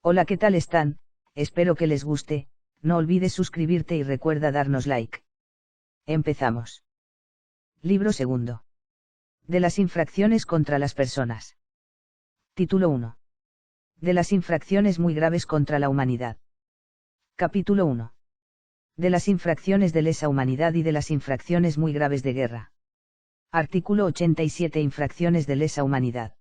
Hola, ¿qué tal están? Espero que les guste, no olvides suscribirte y recuerda darnos like. Empezamos. Libro segundo. De las infracciones contra las personas. Título 1. De las infracciones muy graves contra la humanidad. Capítulo 1. De las infracciones de lesa humanidad y de las infracciones muy graves de guerra. Artículo 87. Infracciones de lesa humanidad.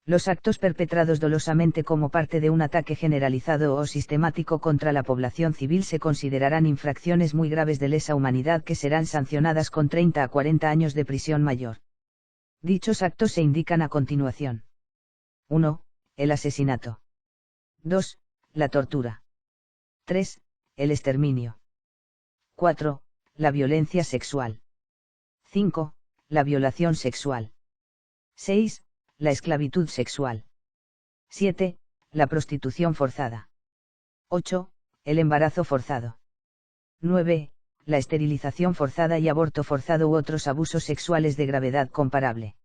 Los actos perpetrados dolosamente como parte de un ataque generalizado o sistemático contra la población civil se considerarán infracciones muy graves de lesa humanidad que serán sancionadas con 30 a 40 años de prisión mayor. Dichos actos se indican a continuación. 1. El asesinato. 2. La tortura. 3. El exterminio. 4. La violencia sexual. 5. La violación sexual. 6. La esclavitud sexual. 7. La prostitución forzada. 8. El embarazo forzado. 9. La esterilización forzada y aborto forzado u otros abusos sexuales de gravedad comparable.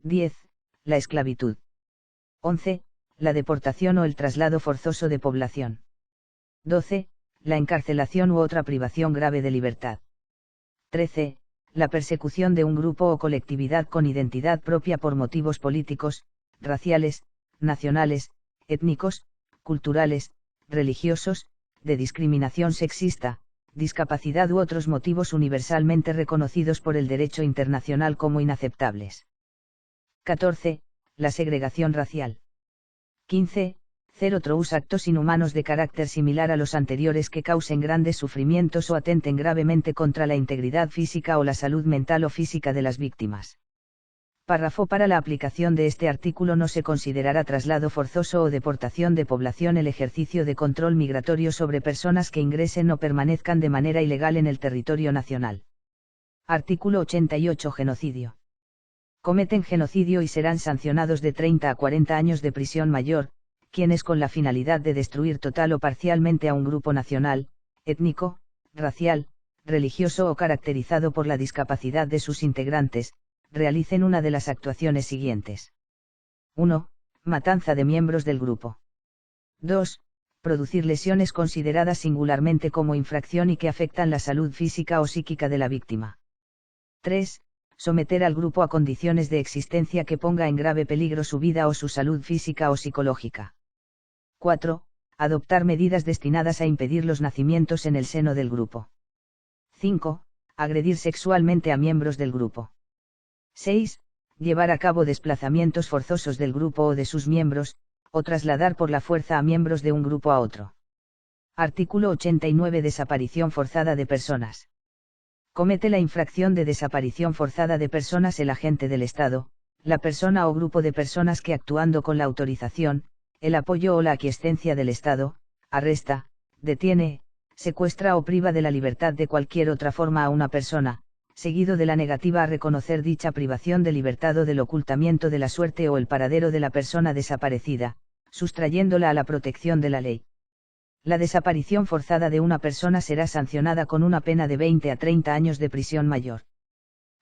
10. La esclavitud. 11. La deportación o el traslado forzoso de población. 12. La encarcelación u otra privación grave de libertad. 13. La persecución de un grupo o colectividad con identidad propia por motivos políticos, raciales, nacionales, étnicos, culturales, religiosos, de discriminación sexista, discapacidad u otros motivos universalmente reconocidos por el derecho internacional como inaceptables. 14. La segregación racial. 15. Otros actos inhumanos de carácter similar a los anteriores que causen grandes sufrimientos o atenten gravemente contra la integridad física o la salud mental o física de las víctimas. Párrafo. Para la aplicación de este artículo no se considerará traslado forzoso o deportación de población el ejercicio de control migratorio sobre personas que ingresen o permanezcan de manera ilegal en el territorio nacional. Artículo 88. Genocidio. Cometen genocidio y serán sancionados de 30 a 40 años de prisión mayor, quienes con la finalidad de destruir total o parcialmente a un grupo nacional, étnico, racial, religioso o caracterizado por la discapacidad de sus integrantes, realicen una de las actuaciones siguientes. 1. Matanza de miembros del grupo. 2. Producir lesiones consideradas singularmente como infracción y que afectan la salud física o psíquica de la víctima. 3. Someter al grupo a condiciones de existencia que ponga en grave peligro su vida o su salud física o psicológica. 4. Adoptar medidas destinadas a impedir los nacimientos en el seno del grupo. 5. Agredir sexualmente a miembros del grupo. 6. Llevar a cabo desplazamientos forzosos del grupo o de sus miembros, o trasladar por la fuerza a miembros de un grupo a otro. Artículo 89. Desaparición forzada de personas. Comete la infracción de desaparición forzada de personas el agente del Estado, la persona o grupo de personas que actuando con la autorización, el apoyo o la aquiescencia del Estado, arresta, detiene, secuestra o priva de la libertad de cualquier otra forma a una persona, seguido de la negativa a reconocer dicha privación de libertad o del ocultamiento de la suerte o el paradero de la persona desaparecida, sustrayéndola a la protección de la ley. La desaparición forzada de una persona será sancionada con una pena de 20 a 30 años de prisión mayor.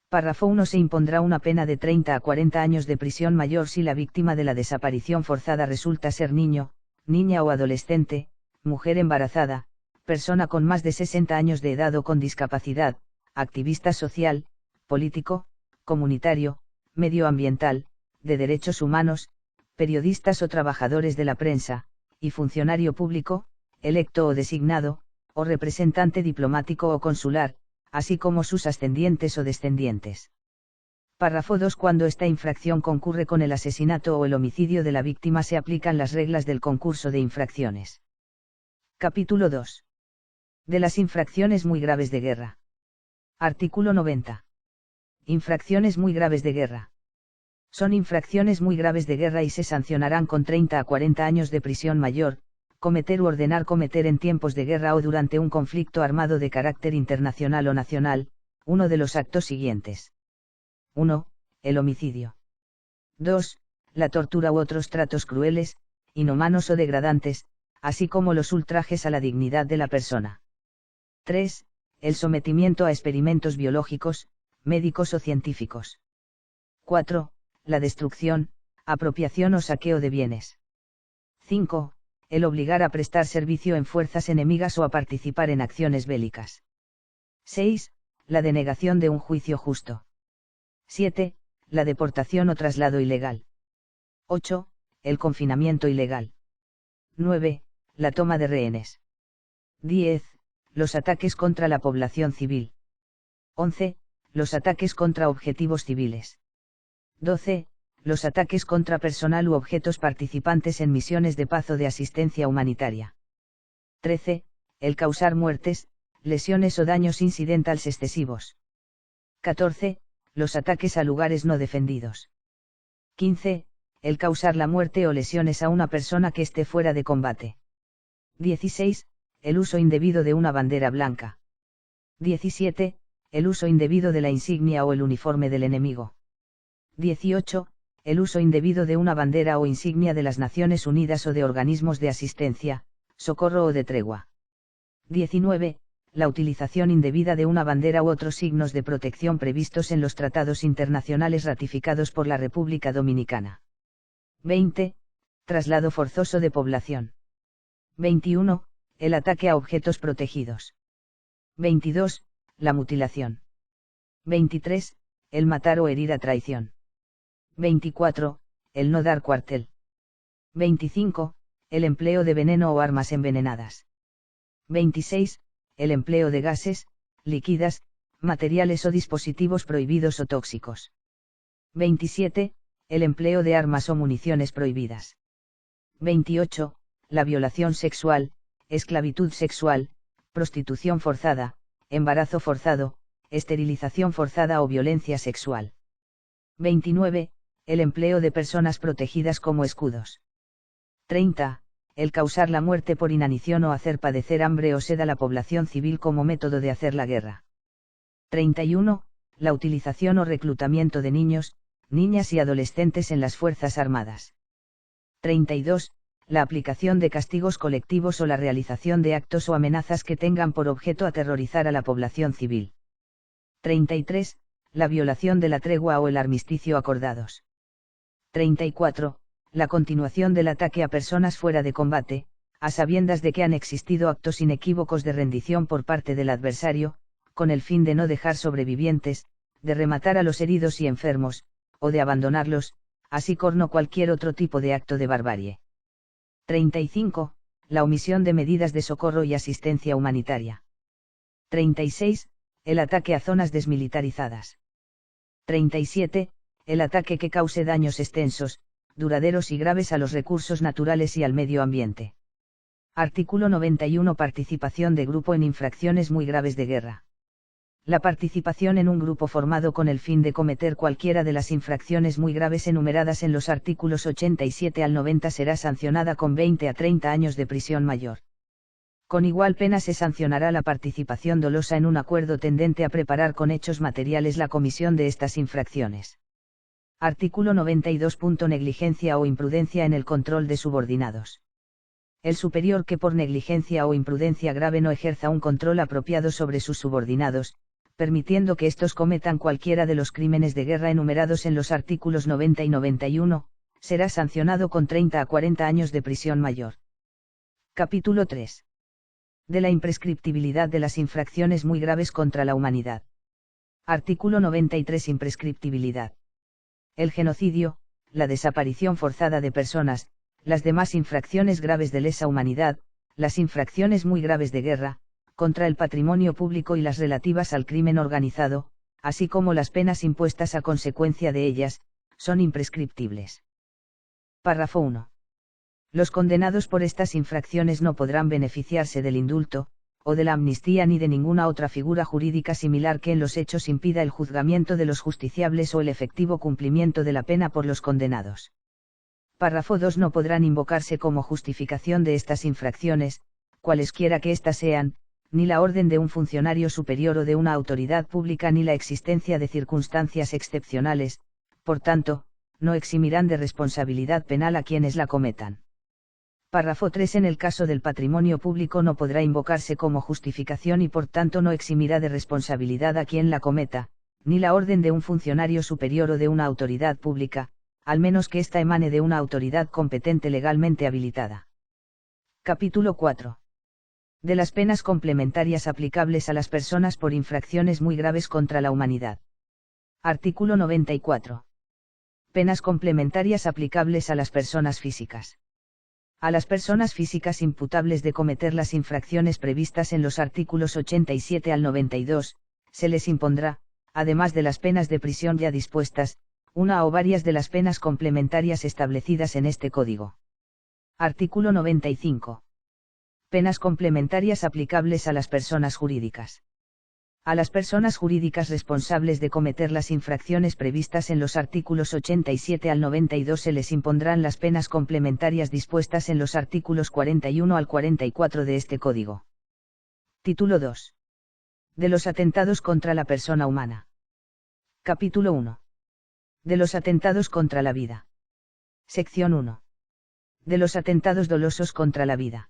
Párrafo 1. Se impondrá una pena de 30 a 40 años de prisión mayor si la víctima de la desaparición forzada resulta ser niño, niña o adolescente, mujer embarazada, persona con más de 60 años de edad o con discapacidad, activista social, político, comunitario, medioambiental, de derechos humanos, periodistas o trabajadores de la prensa, y funcionario público, electo o designado, o representante diplomático o consular, así como sus ascendientes o descendientes. Párrafo 2. Cuando esta infracción concurre con el asesinato o el homicidio de la víctima se aplican las reglas del concurso de infracciones. Capítulo 2. De las infracciones muy graves de guerra. Artículo 90. Infracciones muy graves de guerra. Son infracciones muy graves de guerra y se sancionarán con 30 a 40 años de prisión mayor, cometer u ordenar cometer en tiempos de guerra o durante un conflicto armado de carácter internacional o nacional, uno de los actos siguientes. 1. El homicidio. 2. La tortura u otros tratos crueles, inhumanos o degradantes, así como los ultrajes a la dignidad de la persona. 3. El sometimiento a experimentos biológicos, médicos o científicos. 4. La destrucción, apropiación o saqueo de bienes. 5. el obligar a prestar servicio en fuerzas enemigas o a participar en acciones bélicas. 6. La denegación de un juicio justo. 7. La deportación o traslado ilegal. 8. El confinamiento ilegal. 9. La toma de rehenes. 10. Los ataques contra la población civil. 11. Los ataques contra objetivos civiles. 12. Los ataques contra personal u objetos participantes en misiones de paz o de asistencia humanitaria. 13. El causar muertes, lesiones o daños incidentales excesivos. 14. Los ataques a lugares no defendidos. 15. El causar la muerte o lesiones a una persona que esté fuera de combate. 16. El uso indebido de una bandera blanca. 17. El uso indebido de la insignia o el uniforme del enemigo. 18. El uso indebido de una bandera o insignia de las Naciones Unidas o de organismos de asistencia, socorro o de tregua. 19. La utilización indebida de una bandera u otros signos de protección previstos en los tratados internacionales ratificados por la República Dominicana. 20. Traslado forzoso de población. 21. El ataque a objetos protegidos. 22. La mutilación. 23. El matar o herir a traición. 24. El no dar cuartel. 25. El empleo de veneno o armas envenenadas. 26. El empleo de gases, líquidas, materiales o dispositivos prohibidos o tóxicos. 27. El empleo de armas o municiones prohibidas. 28. La violación sexual, esclavitud sexual, prostitución forzada, embarazo forzado, esterilización forzada o violencia sexual. 29. El empleo de personas protegidas como escudos. 30. El causar la muerte por inanición o hacer padecer hambre o sed a la población civil como método de hacer la guerra. 31. La utilización o reclutamiento de niños, niñas y adolescentes en las Fuerzas Armadas. 32. La aplicación de castigos colectivos o la realización de actos o amenazas que tengan por objeto aterrorizar a la población civil. 33. La violación de la tregua o el armisticio acordados. 34. La continuación del ataque a personas fuera de combate, a sabiendas de que han existido actos inequívocos de rendición por parte del adversario, con el fin de no dejar sobrevivientes, de rematar a los heridos y enfermos, o de abandonarlos, así como cualquier otro tipo de acto de barbarie. 35. La omisión de medidas de socorro y asistencia humanitaria. 36. El ataque a zonas desmilitarizadas. 37. El ataque que cause daños extensos, duraderos y graves a los recursos naturales y al medio ambiente. Artículo 91. Participación de grupo en infracciones muy graves de guerra. La participación en un grupo formado con el fin de cometer cualquiera de las infracciones muy graves enumeradas en los artículos 87 al 90 será sancionada con 20 a 30 años de prisión mayor. Con igual pena se sancionará la participación dolosa en un acuerdo tendente a preparar con hechos materiales la comisión de estas infracciones. Artículo 92. Negligencia o imprudencia en el control de subordinados. El superior que por negligencia o imprudencia grave no ejerza un control apropiado sobre sus subordinados, permitiendo que éstos cometan cualquiera de los crímenes de guerra enumerados en los artículos 90 y 91, será sancionado con 30 a 40 años de prisión mayor. Capítulo 3. De la imprescriptibilidad de las infracciones muy graves contra la humanidad. Artículo 93. Imprescriptibilidad. El genocidio, la desaparición forzada de personas, las demás infracciones graves de lesa humanidad, las infracciones muy graves de guerra, contra el patrimonio público y las relativas al crimen organizado, así como las penas impuestas a consecuencia de ellas, son imprescriptibles. Párrafo 1. Los condenados por estas infracciones no podrán beneficiarse del indulto, o de la amnistía ni de ninguna otra figura jurídica similar que en los hechos impida el juzgamiento de los justiciables o el efectivo cumplimiento de la pena por los condenados. Párrafo 2. No podrán invocarse como justificación de estas infracciones, cualesquiera que éstas sean, ni la orden de un funcionario superior o de una autoridad pública ni la existencia de circunstancias excepcionales, por tanto, no eximirán de responsabilidad penal a quienes la cometan. Párrafo 3. En el caso del patrimonio público no podrá invocarse como justificación y por tanto no eximirá de responsabilidad a quien la cometa, ni la orden de un funcionario superior o de una autoridad pública, al menos que ésta emane de una autoridad competente legalmente habilitada. Capítulo 4. De las penas complementarias aplicables a las personas por infracciones muy graves contra la humanidad. Artículo 94. Penas complementarias aplicables a las personas físicas. A las personas físicas imputables de cometer las infracciones previstas en los artículos 87 al 92, se les impondrá, además de las penas de prisión ya dispuestas, una o varias de las penas complementarias establecidas en este Código. Artículo 95. Penas complementarias aplicables a las personas jurídicas. A las personas jurídicas responsables de cometer las infracciones previstas en los artículos 87 al 92 se les impondrán las penas complementarias dispuestas en los artículos 41 al 44 de este Código. Título 2. De los atentados contra la persona humana. Capítulo 1. De los atentados contra la vida. Sección 1. De los atentados dolosos contra la vida.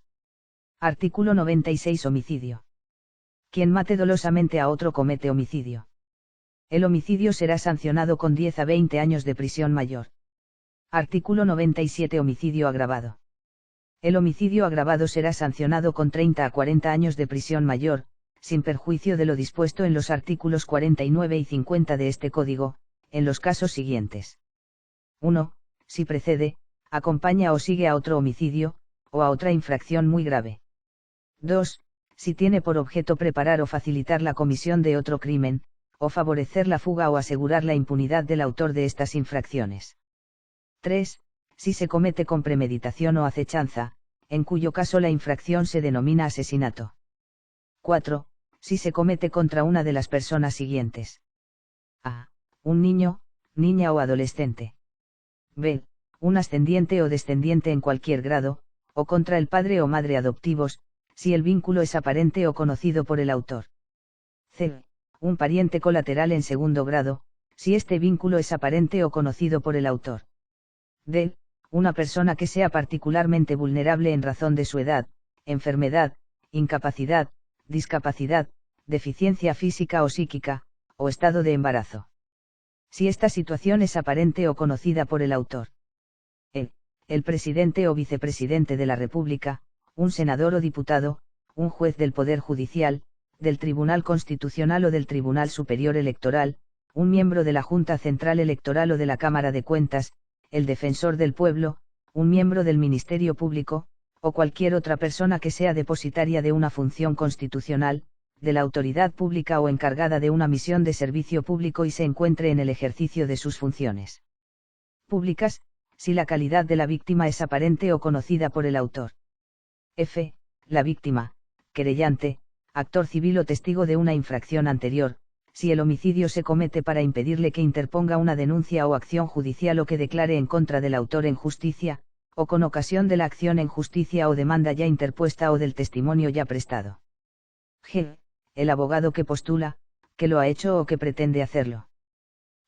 Artículo 96. Homicidio. Quien mate dolosamente a otro comete homicidio. El homicidio será sancionado con 10 a 20 años de prisión mayor. Artículo 97. Homicidio agravado. El homicidio agravado será sancionado con 30 a 40 años de prisión mayor, sin perjuicio de lo dispuesto en los artículos 49 y 50 de este Código, en los casos siguientes. 1. Si precede, acompaña o sigue a otro homicidio, o a otra infracción muy grave. 2. Si tiene por objeto preparar o facilitar la comisión de otro crimen, o favorecer la fuga o asegurar la impunidad del autor de estas infracciones. 3. Si se comete con premeditación o acechanza, en cuyo caso la infracción se denomina asesinato. 4. Si se comete contra una de las personas siguientes. A. Un niño, niña o adolescente. B. Un ascendiente o descendiente en cualquier grado, o contra el padre o madre adoptivos, si el vínculo es aparente o conocido por el autor. C. Un pariente colateral en segundo grado, si este vínculo es aparente o conocido por el autor. D. Una persona que sea particularmente vulnerable en razón de su edad, enfermedad, incapacidad, discapacidad, deficiencia física o psíquica, o estado de embarazo. Si esta situación es aparente o conocida por el autor. E. El presidente o vicepresidente de la República, un senador o diputado, un juez del Poder Judicial, del Tribunal Constitucional o del Tribunal Superior Electoral, un miembro de la Junta Central Electoral o de la Cámara de Cuentas, el defensor del pueblo, un miembro del Ministerio Público, o cualquier otra persona que sea depositaria de una función constitucional, de la autoridad pública o encargada de una misión de servicio público y se encuentre en el ejercicio de sus funciones públicas, si la calidad de la víctima es aparente o conocida por el autor. F. La víctima, querellante, actor civil o testigo de una infracción anterior, si el homicidio se comete para impedirle que interponga una denuncia o acción judicial o que declare en contra del autor en justicia, o con ocasión de la acción en justicia o demanda ya interpuesta o del testimonio ya prestado. G. El abogado que postula, que lo ha hecho o que pretende hacerlo.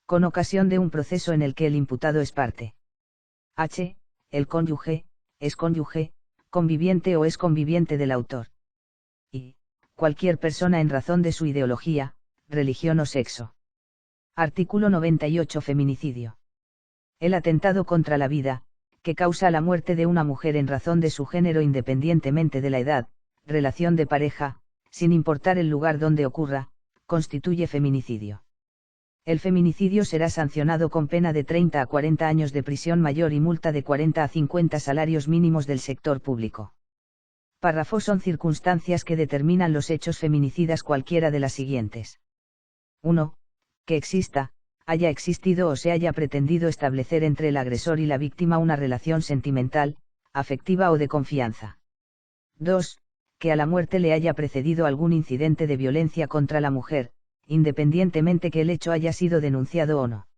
Con ocasión de un proceso en el que el imputado es parte. H. El cónyuge, excónyuge, conviviente o exconviviente del autor. Y. Cualquier persona en razón de su ideología, religión o sexo. Artículo 98. Feminicidio. El atentado contra la vida, que causa la muerte de una mujer en razón de su género independientemente de la edad, relación de pareja, sin importar el lugar donde ocurra, constituye feminicidio. El feminicidio será sancionado con pena de 30 a 40 años de prisión mayor y multa de 40 a 50 salarios mínimos del sector público. Párrafo. Son circunstancias que determinan los hechos feminicidas cualquiera de las siguientes. 1. Que exista, haya existido o se haya pretendido establecer entre el agresor y la víctima una relación sentimental, afectiva o de confianza. 2. Que a la muerte le haya precedido algún incidente de violencia contra la mujer, independientemente que el hecho haya sido denunciado o no.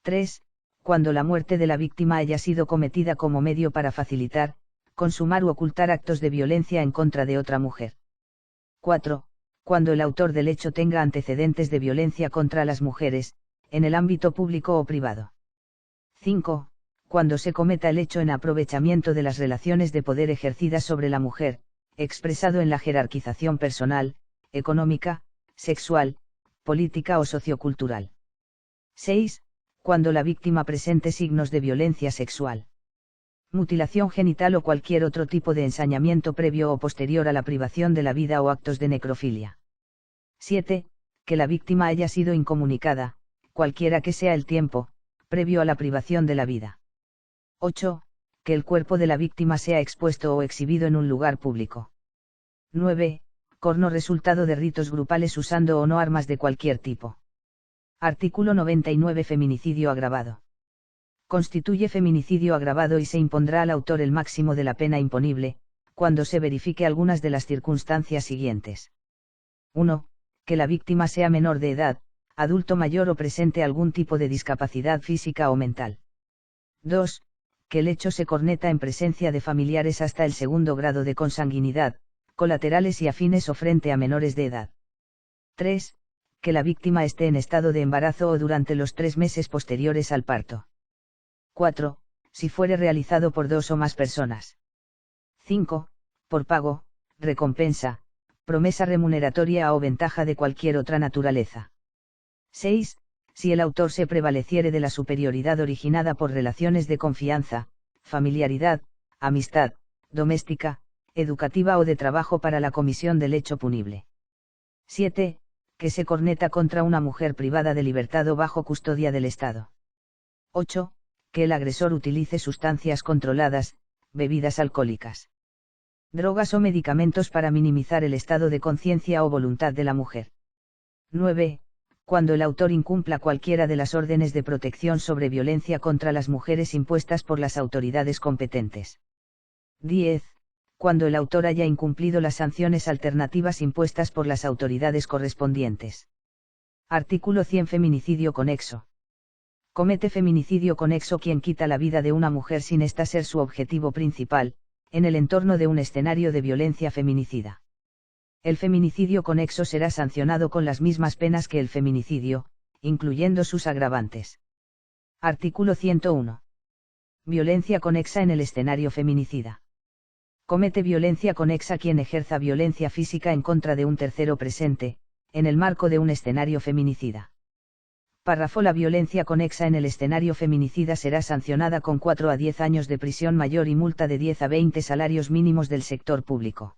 3. Cuando la muerte de la víctima haya sido cometida como medio para facilitar, consumar u ocultar actos de violencia en contra de otra mujer. 4. Cuando el autor del hecho tenga antecedentes de violencia contra las mujeres, en el ámbito público o privado. 5. Cuando se cometa el hecho en aprovechamiento de las relaciones de poder ejercidas sobre la mujer, expresado en la jerarquización personal, económica, sexual, política o sociocultural. 6. Cuando la víctima presente signos de violencia sexual. mutilación genital o cualquier otro tipo de ensañamiento previo o posterior a la privación de la vida o actos de necrofilia. 7. Que la víctima haya sido incomunicada, cualquiera que sea el tiempo, previo a la privación de la vida. 8. Que el cuerpo de la víctima sea expuesto o exhibido en un lugar público. 9. Corno resultado de ritos grupales usando o no armas de cualquier tipo. Artículo 99. Feminicidio agravado. Constituye feminicidio agravado y se impondrá al autor el máximo de la pena imponible, cuando se verifique algunas de las circunstancias siguientes. 1. Que la víctima sea menor de edad, adulto mayor o presente algún tipo de discapacidad física o mental. 2. Que el hecho se cometa en presencia de familiares hasta el segundo grado de consanguinidad, colaterales y afines o frente a menores de edad. 3. Que la víctima esté en estado de embarazo o durante los 3 meses posteriores al parto. 4. Si fuere realizado por 2 o más personas. 5. Por pago, recompensa, promesa remuneratoria o ventaja de cualquier otra naturaleza. 6. Si el autor se prevaleciere de la superioridad originada por relaciones de confianza, familiaridad, amistad, doméstica, educativa o de trabajo para la comisión del hecho punible. 7. Que se cometa contra una mujer privada de libertad o bajo custodia del Estado. 8. Que el agresor utilice sustancias controladas, bebidas alcohólicas, drogas o medicamentos para minimizar el estado de conciencia o voluntad de la mujer. 9. Cuando el autor incumpla cualquiera de las órdenes de protección sobre violencia contra las mujeres impuestas por las autoridades competentes. 10. Cuando el autor haya incumplido las sanciones alternativas impuestas por las autoridades correspondientes. Artículo 100. Feminicidio conexo. Comete feminicidio conexo quien quita la vida de una mujer sin ésta ser su objetivo principal, en el entorno de un escenario de violencia feminicida. El feminicidio conexo será sancionado con las mismas penas que el feminicidio, incluyendo sus agravantes. Artículo 101. Violencia conexa en el escenario feminicida. Comete violencia conexa quien ejerza violencia física en contra de un tercero presente, en el marco de un escenario feminicida. Párrafo. La violencia conexa en el escenario feminicida será sancionada con 4 a 10 años de prisión mayor y multa de 10 a 20 salarios mínimos del sector público.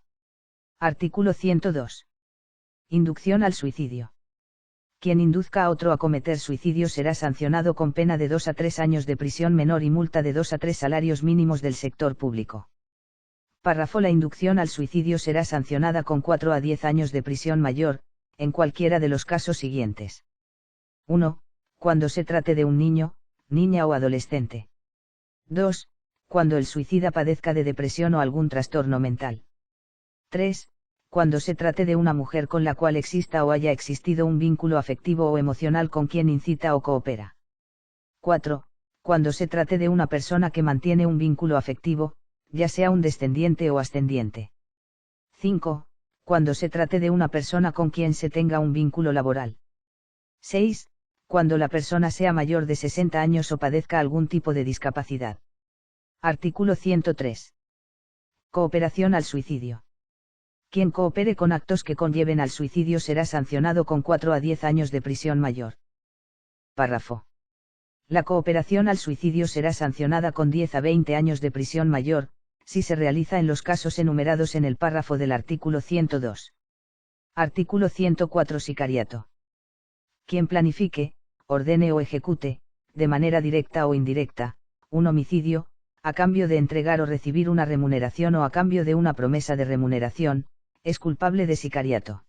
Artículo 102. Inducción al suicidio. Quien induzca a otro a cometer suicidio será sancionado con pena de 2 a 3 años de prisión menor y multa de 2 a 3 salarios mínimos del sector público. Párrafo. La inducción al suicidio será sancionada con 4 a 10 años de prisión mayor, en cualquiera de los casos siguientes. 1. Cuando se trate de un niño, niña o adolescente. 2. Cuando el suicida padezca de depresión o algún trastorno mental. 3. Cuando se trate de una mujer con la cual exista o haya existido un vínculo afectivo o emocional con quien incita o coopera. 4. Cuando se trate de una persona que mantiene un vínculo afectivo, ya sea un descendiente o ascendiente. 5. Cuando se trate de una persona con quien se tenga un vínculo laboral. 6. Cuando la persona sea mayor de 60 años o padezca algún tipo de discapacidad. Artículo 103. Cooperación al suicidio. Quien coopere con actos que conlleven al suicidio será sancionado con 4 a 10 años de prisión mayor. Párrafo. La cooperación al suicidio será sancionada con 10 a 20 años de prisión mayor, si se realiza en los casos enumerados en el párrafo del artículo 102. Artículo 104. Sicariato. Quien planifique, ordene o ejecute, de manera directa o indirecta, un homicidio, a cambio de entregar o recibir una remuneración o a cambio de una promesa de remuneración, es culpable de sicariato.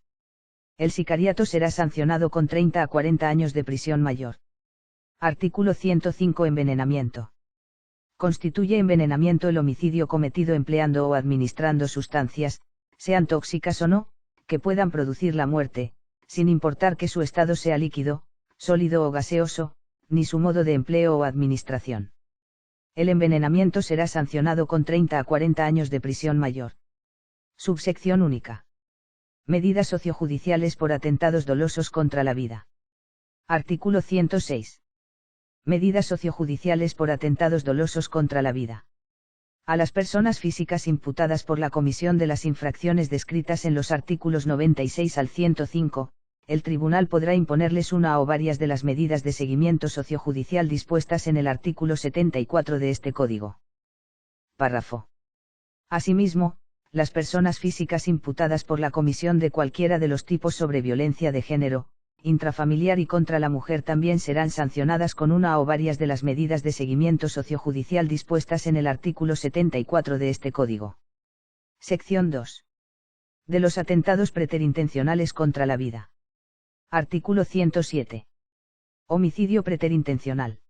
El sicariato será sancionado con 30 a 40 años de prisión mayor. Artículo 105. Envenenamiento. Constituye envenenamiento el homicidio cometido empleando o administrando sustancias, sean tóxicas o no, que puedan producir la muerte, sin importar que su estado sea líquido, sólido o gaseoso, ni su modo de empleo o administración. El envenenamiento será sancionado con 30 a 40 años de prisión mayor. Subsección única. Medidas sociojudiciales por atentados dolosos contra la vida. Artículo 106. Medidas sociojudiciales por atentados dolosos contra la vida. A las personas físicas imputadas por la comisión de las infracciones descritas en los artículos 96 al 105, el tribunal podrá imponerles una o varias de las medidas de seguimiento sociojudicial dispuestas en el artículo 74 de este Código. Párrafo. Asimismo, las personas físicas imputadas por la comisión de cualquiera de los tipos sobre violencia de género, intrafamiliar y contra la mujer también serán sancionadas con una o varias de las medidas de seguimiento sociojudicial dispuestas en el artículo 74 de este Código. Sección 2. De los atentados preterintencionales contra la vida. Artículo 107. Homicidio preterintencional.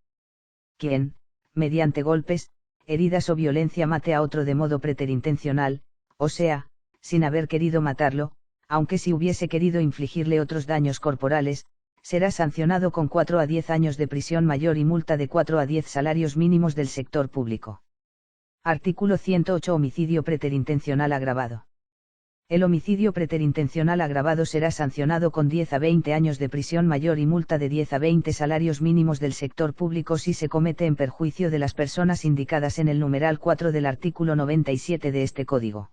Quien, mediante golpes, heridas o violencia mate a otro de modo preterintencional, o sea, sin haber querido matarlo, aunque si hubiese querido infligirle otros daños corporales, será sancionado con 4 a 10 años de prisión mayor y multa de 4 a 10 salarios mínimos del sector público. Artículo 108. Homicidio preterintencional agravado. El homicidio preterintencional agravado será sancionado con 10 a 20 años de prisión mayor y multa de 10 a 20 salarios mínimos del sector público si se comete en perjuicio de las personas indicadas en el numeral 4 del artículo 97 de este Código.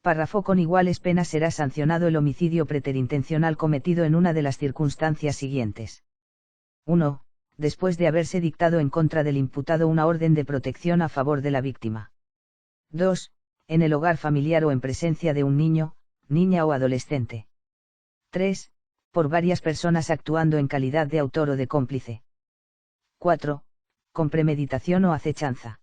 Párrafo. Con iguales penas será sancionado el homicidio preterintencional cometido en una de las circunstancias siguientes. 1. Después de haberse dictado en contra del imputado una orden de protección a favor de la víctima. 2. En el hogar familiar o en presencia de un niño, niña o adolescente. 3. Por varias personas actuando en calidad de autor o de cómplice. 4. Con premeditación o acechanza.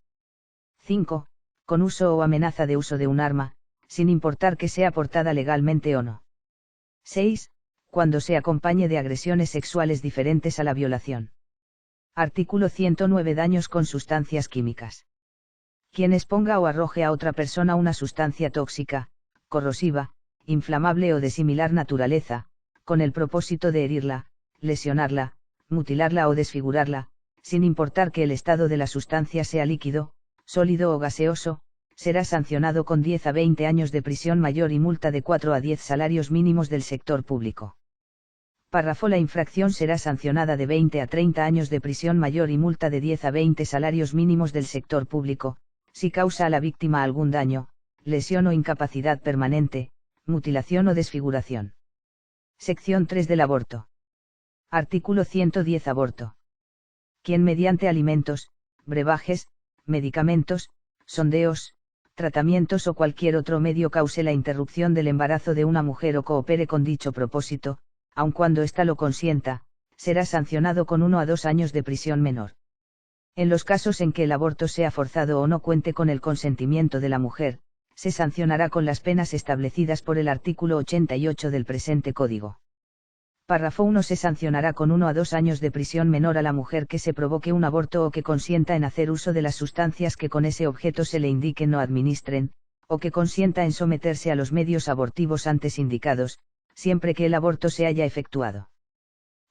5. Con uso o amenaza de uso de un arma, sin importar que sea portada legalmente o no. 6. Cuando se acompañe de agresiones sexuales diferentes a la violación. Artículo 109. Daños con sustancias químicas. Quien exponga o arroje a otra persona una sustancia tóxica, corrosiva, inflamable o de similar naturaleza, con el propósito de herirla, lesionarla, mutilarla o desfigurarla, sin importar que el estado de la sustancia sea líquido, sólido o gaseoso, será sancionado con 10 a 20 años de prisión mayor y multa de 4 a 10 salarios mínimos del sector público. Párrafo. La infracción será sancionada de 20 a 30 años de prisión mayor y multa de 10 a 20 salarios mínimos del sector público, si causa a la víctima algún daño, lesión o incapacidad permanente, mutilación o desfiguración. Sección 3 del aborto. Artículo 110. Aborto. Quien mediante alimentos, brebajes, medicamentos, sondeos, tratamientos o cualquier otro medio cause la interrupción del embarazo de una mujer o coopere con dicho propósito, aun cuando ésta lo consienta, será sancionado con 1 a 2 años de prisión menor. En los casos en que el aborto sea forzado o no cuente con el consentimiento de la mujer, se sancionará con las penas establecidas por el artículo 88 del presente Código. Párrafo 1. Se sancionará con 1 a 2 años de prisión menor a la mujer que se provoque un aborto o que consienta en hacer uso de las sustancias que con ese objeto se le indiquen o administren, o que consienta en someterse a los medios abortivos antes indicados, siempre que el aborto se haya efectuado.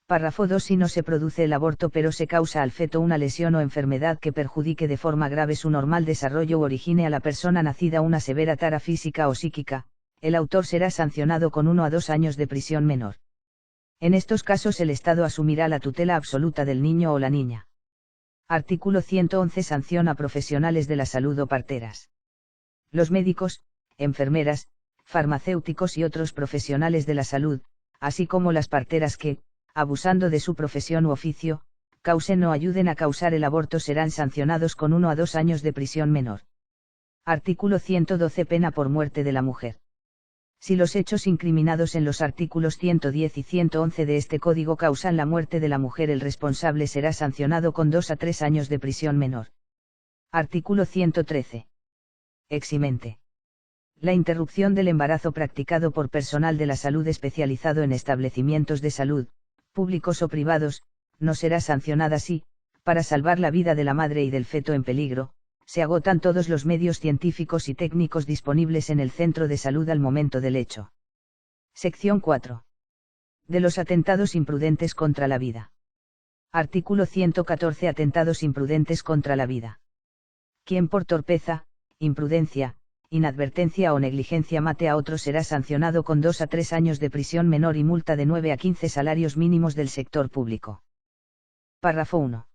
Párrafo 2. Si no se produce el aborto pero se causa al feto una lesión o enfermedad que perjudique de forma grave su normal desarrollo u origine a la persona nacida una severa tara física o psíquica, el autor será sancionado con 1 a 2 años de prisión menor. En estos casos el Estado asumirá la tutela absoluta del niño o la niña. Artículo 111. Sanción a profesionales de la salud o parteras. Los médicos, enfermeras, farmacéuticos y otros profesionales de la salud, así como las parteras que, abusando de su profesión u oficio, causen o ayuden a causar el aborto serán sancionados con 1 a 2 años de prisión menor. Artículo 112. Pena por muerte de la mujer. Si los hechos incriminados en los artículos 110 y 111 de este Código causan la muerte de la mujer, el responsable será sancionado con 2 a 3 años de prisión menor. Artículo 113. Eximente. La interrupción del embarazo practicado por personal de la salud especializado en establecimientos de salud, públicos o privados, no será sancionada si, para salvar la vida de la madre y del feto en peligro, se agotan todos los medios científicos y técnicos disponibles en el centro de salud al momento del hecho. Sección 4. De los atentados imprudentes contra la vida. Artículo 114. Atentados imprudentes contra la vida. Quien por torpeza, imprudencia, inadvertencia o negligencia mate a otro será sancionado con 2 a 3 años de prisión menor y multa de 9 a 15 salarios mínimos del sector público. Párrafo 1.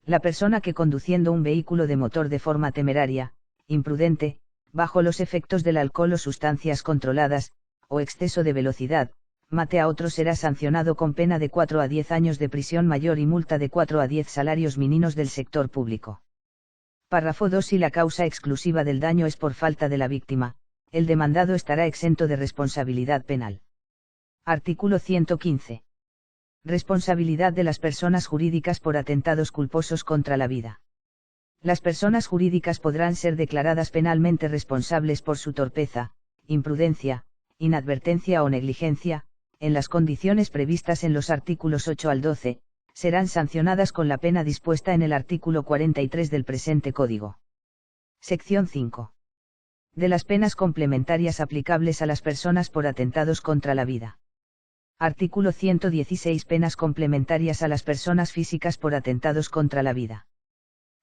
La persona que conduciendo un vehículo de motor de forma temeraria, imprudente, bajo los efectos del alcohol o sustancias controladas, o exceso de velocidad, mate a otro será sancionado con pena de 4 a 10 años de prisión mayor y multa de 4 a 10 salarios mínimos del sector público. Párrafo 2. Si la causa exclusiva del daño es por falta de la víctima, el demandado estará exento de responsabilidad penal. Artículo 115. Responsabilidad de las personas jurídicas por atentados culposos contra la vida. Las personas jurídicas podrán ser declaradas penalmente responsables por su torpeza, imprudencia, inadvertencia o negligencia, en las condiciones previstas en los artículos 8 al 12, serán sancionadas con la pena dispuesta en el artículo 43 del presente Código. Sección 5. De las penas complementarias aplicables a las personas por atentados contra la vida. Artículo 116. Penas complementarias a las personas físicas por atentados contra la vida.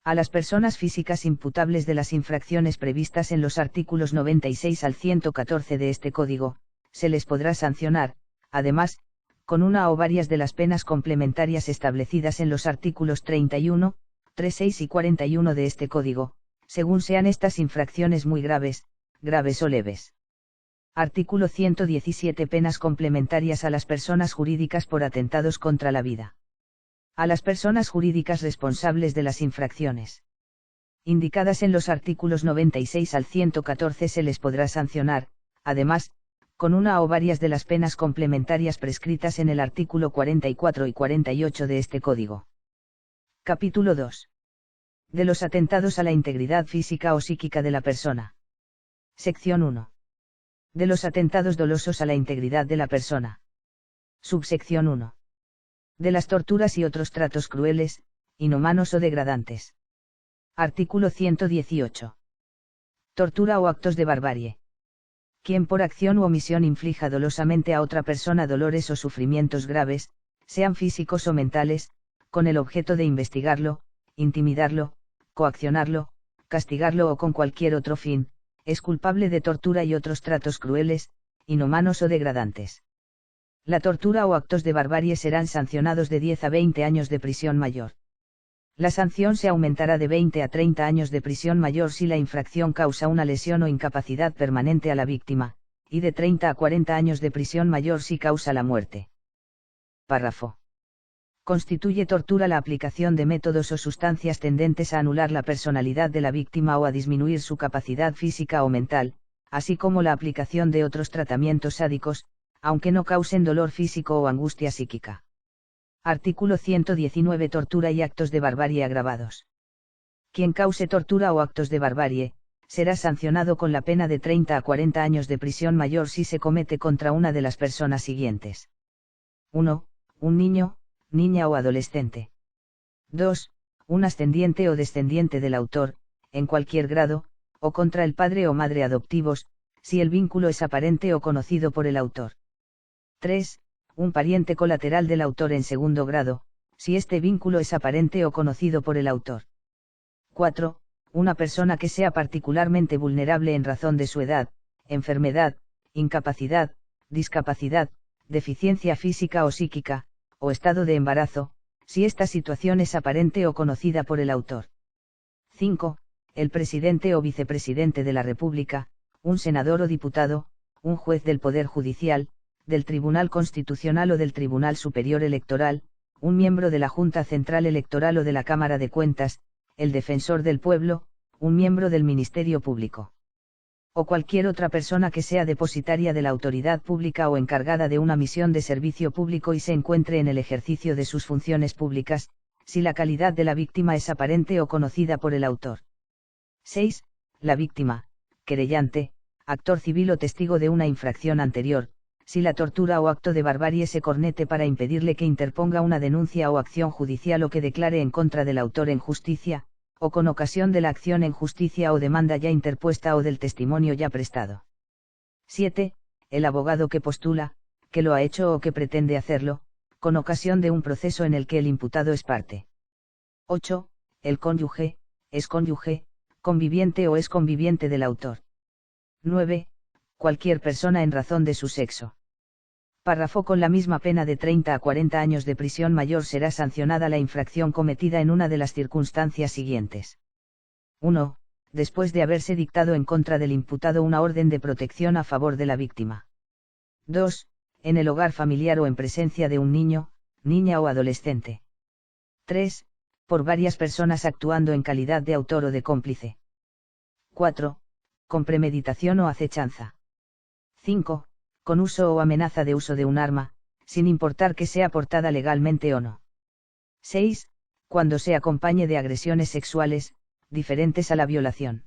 A las personas físicas imputables de las infracciones previstas en los artículos 96 al 114 de este Código, se les podrá sancionar, además, con una o varias de las penas complementarias establecidas en los artículos 31, 36 y 41 de este Código, según sean estas infracciones muy graves, graves o leves. Artículo 117. Penas complementarias a las personas jurídicas por atentados contra la vida. A las personas jurídicas responsables de las infracciones indicadas en los artículos 96 al 114 se les podrá sancionar, además, con una o varias de las penas complementarias prescritas en el artículo 44 y 48 de este Código. Capítulo 2. De los atentados a la integridad física o psíquica de la persona. Sección 1. De los atentados dolosos a la integridad de la persona. Subsección 1. De las torturas y otros tratos crueles, inhumanos o degradantes. Artículo 118. Tortura o actos de barbarie. Quien por acción u omisión inflija dolosamente a otra persona dolores o sufrimientos graves, sean físicos o mentales, con el objeto de investigarlo, intimidarlo, coaccionarlo, castigarlo o con cualquier otro fin, es culpable de tortura y otros tratos crueles, inhumanos o degradantes. La tortura o actos de barbarie serán sancionados de 10 a 20 años de prisión mayor. La sanción se aumentará de 20 a 30 años de prisión mayor si la infracción causa una lesión o incapacidad permanente a la víctima, y de 30 a 40 años de prisión mayor si causa la muerte. Párrafo. Constituye tortura la aplicación de métodos o sustancias tendentes a anular la personalidad de la víctima o a disminuir su capacidad física o mental, así como la aplicación de otros tratamientos sádicos, aunque no causen dolor físico o angustia psíquica. Artículo 119. Tortura y actos de barbarie agravados. Quien cause tortura o actos de barbarie, será sancionado con la pena de 30 a 40 años de prisión mayor si se comete contra una de las personas siguientes. 1. Un niño, niña o adolescente. 2. Un ascendiente o descendiente del autor, en cualquier grado, o contra el padre o madre adoptivos, si el vínculo es aparente o conocido por el autor. 3. Un pariente colateral del autor en segundo grado, si este vínculo es aparente o conocido por el autor. 4. Una persona que sea particularmente vulnerable en razón de su edad, enfermedad, incapacidad, discapacidad, deficiencia física o psíquica, o estado de embarazo, si esta situación es aparente o conocida por el autor. 5. El presidente o vicepresidente de la República, un senador o diputado, un juez del Poder Judicial, del Tribunal Constitucional o del Tribunal Superior Electoral, un miembro de la Junta Central Electoral o de la Cámara de Cuentas, el defensor del pueblo, un miembro del Ministerio Público. O cualquier otra persona que sea depositaria de la autoridad pública o encargada de una misión de servicio público y se encuentre en el ejercicio de sus funciones públicas, si la calidad de la víctima es aparente o conocida por el autor. 6. La víctima, querellante, actor civil o testigo de una infracción anterior, si la tortura o acto de barbarie se comete para impedirle que interponga una denuncia o acción judicial o que declare en contra del autor en justicia, o con ocasión de la acción en justicia o demanda ya interpuesta o del testimonio ya prestado. 7. El abogado que postula, que lo ha hecho o que pretende hacerlo, con ocasión de un proceso en el que el imputado es parte. 8. El cónyuge, excónyuge, conviviente o exconviviente del autor. 9. Cualquier persona en razón de su sexo. Párrafo. Con la misma pena de 30 a 40 años de prisión mayor será sancionada la infracción cometida en una de las circunstancias siguientes. 1. Después de haberse dictado en contra del imputado una orden de protección a favor de la víctima. 2. En el hogar familiar o en presencia de un niño, niña o adolescente. 3. por varias personas actuando en calidad de autor o de cómplice. 4. Con premeditación o acechanza. 5. Con uso o amenaza de uso de un arma, sin importar que sea portada legalmente o no. 6. Cuando se acompañe de agresiones sexuales, diferentes a la violación.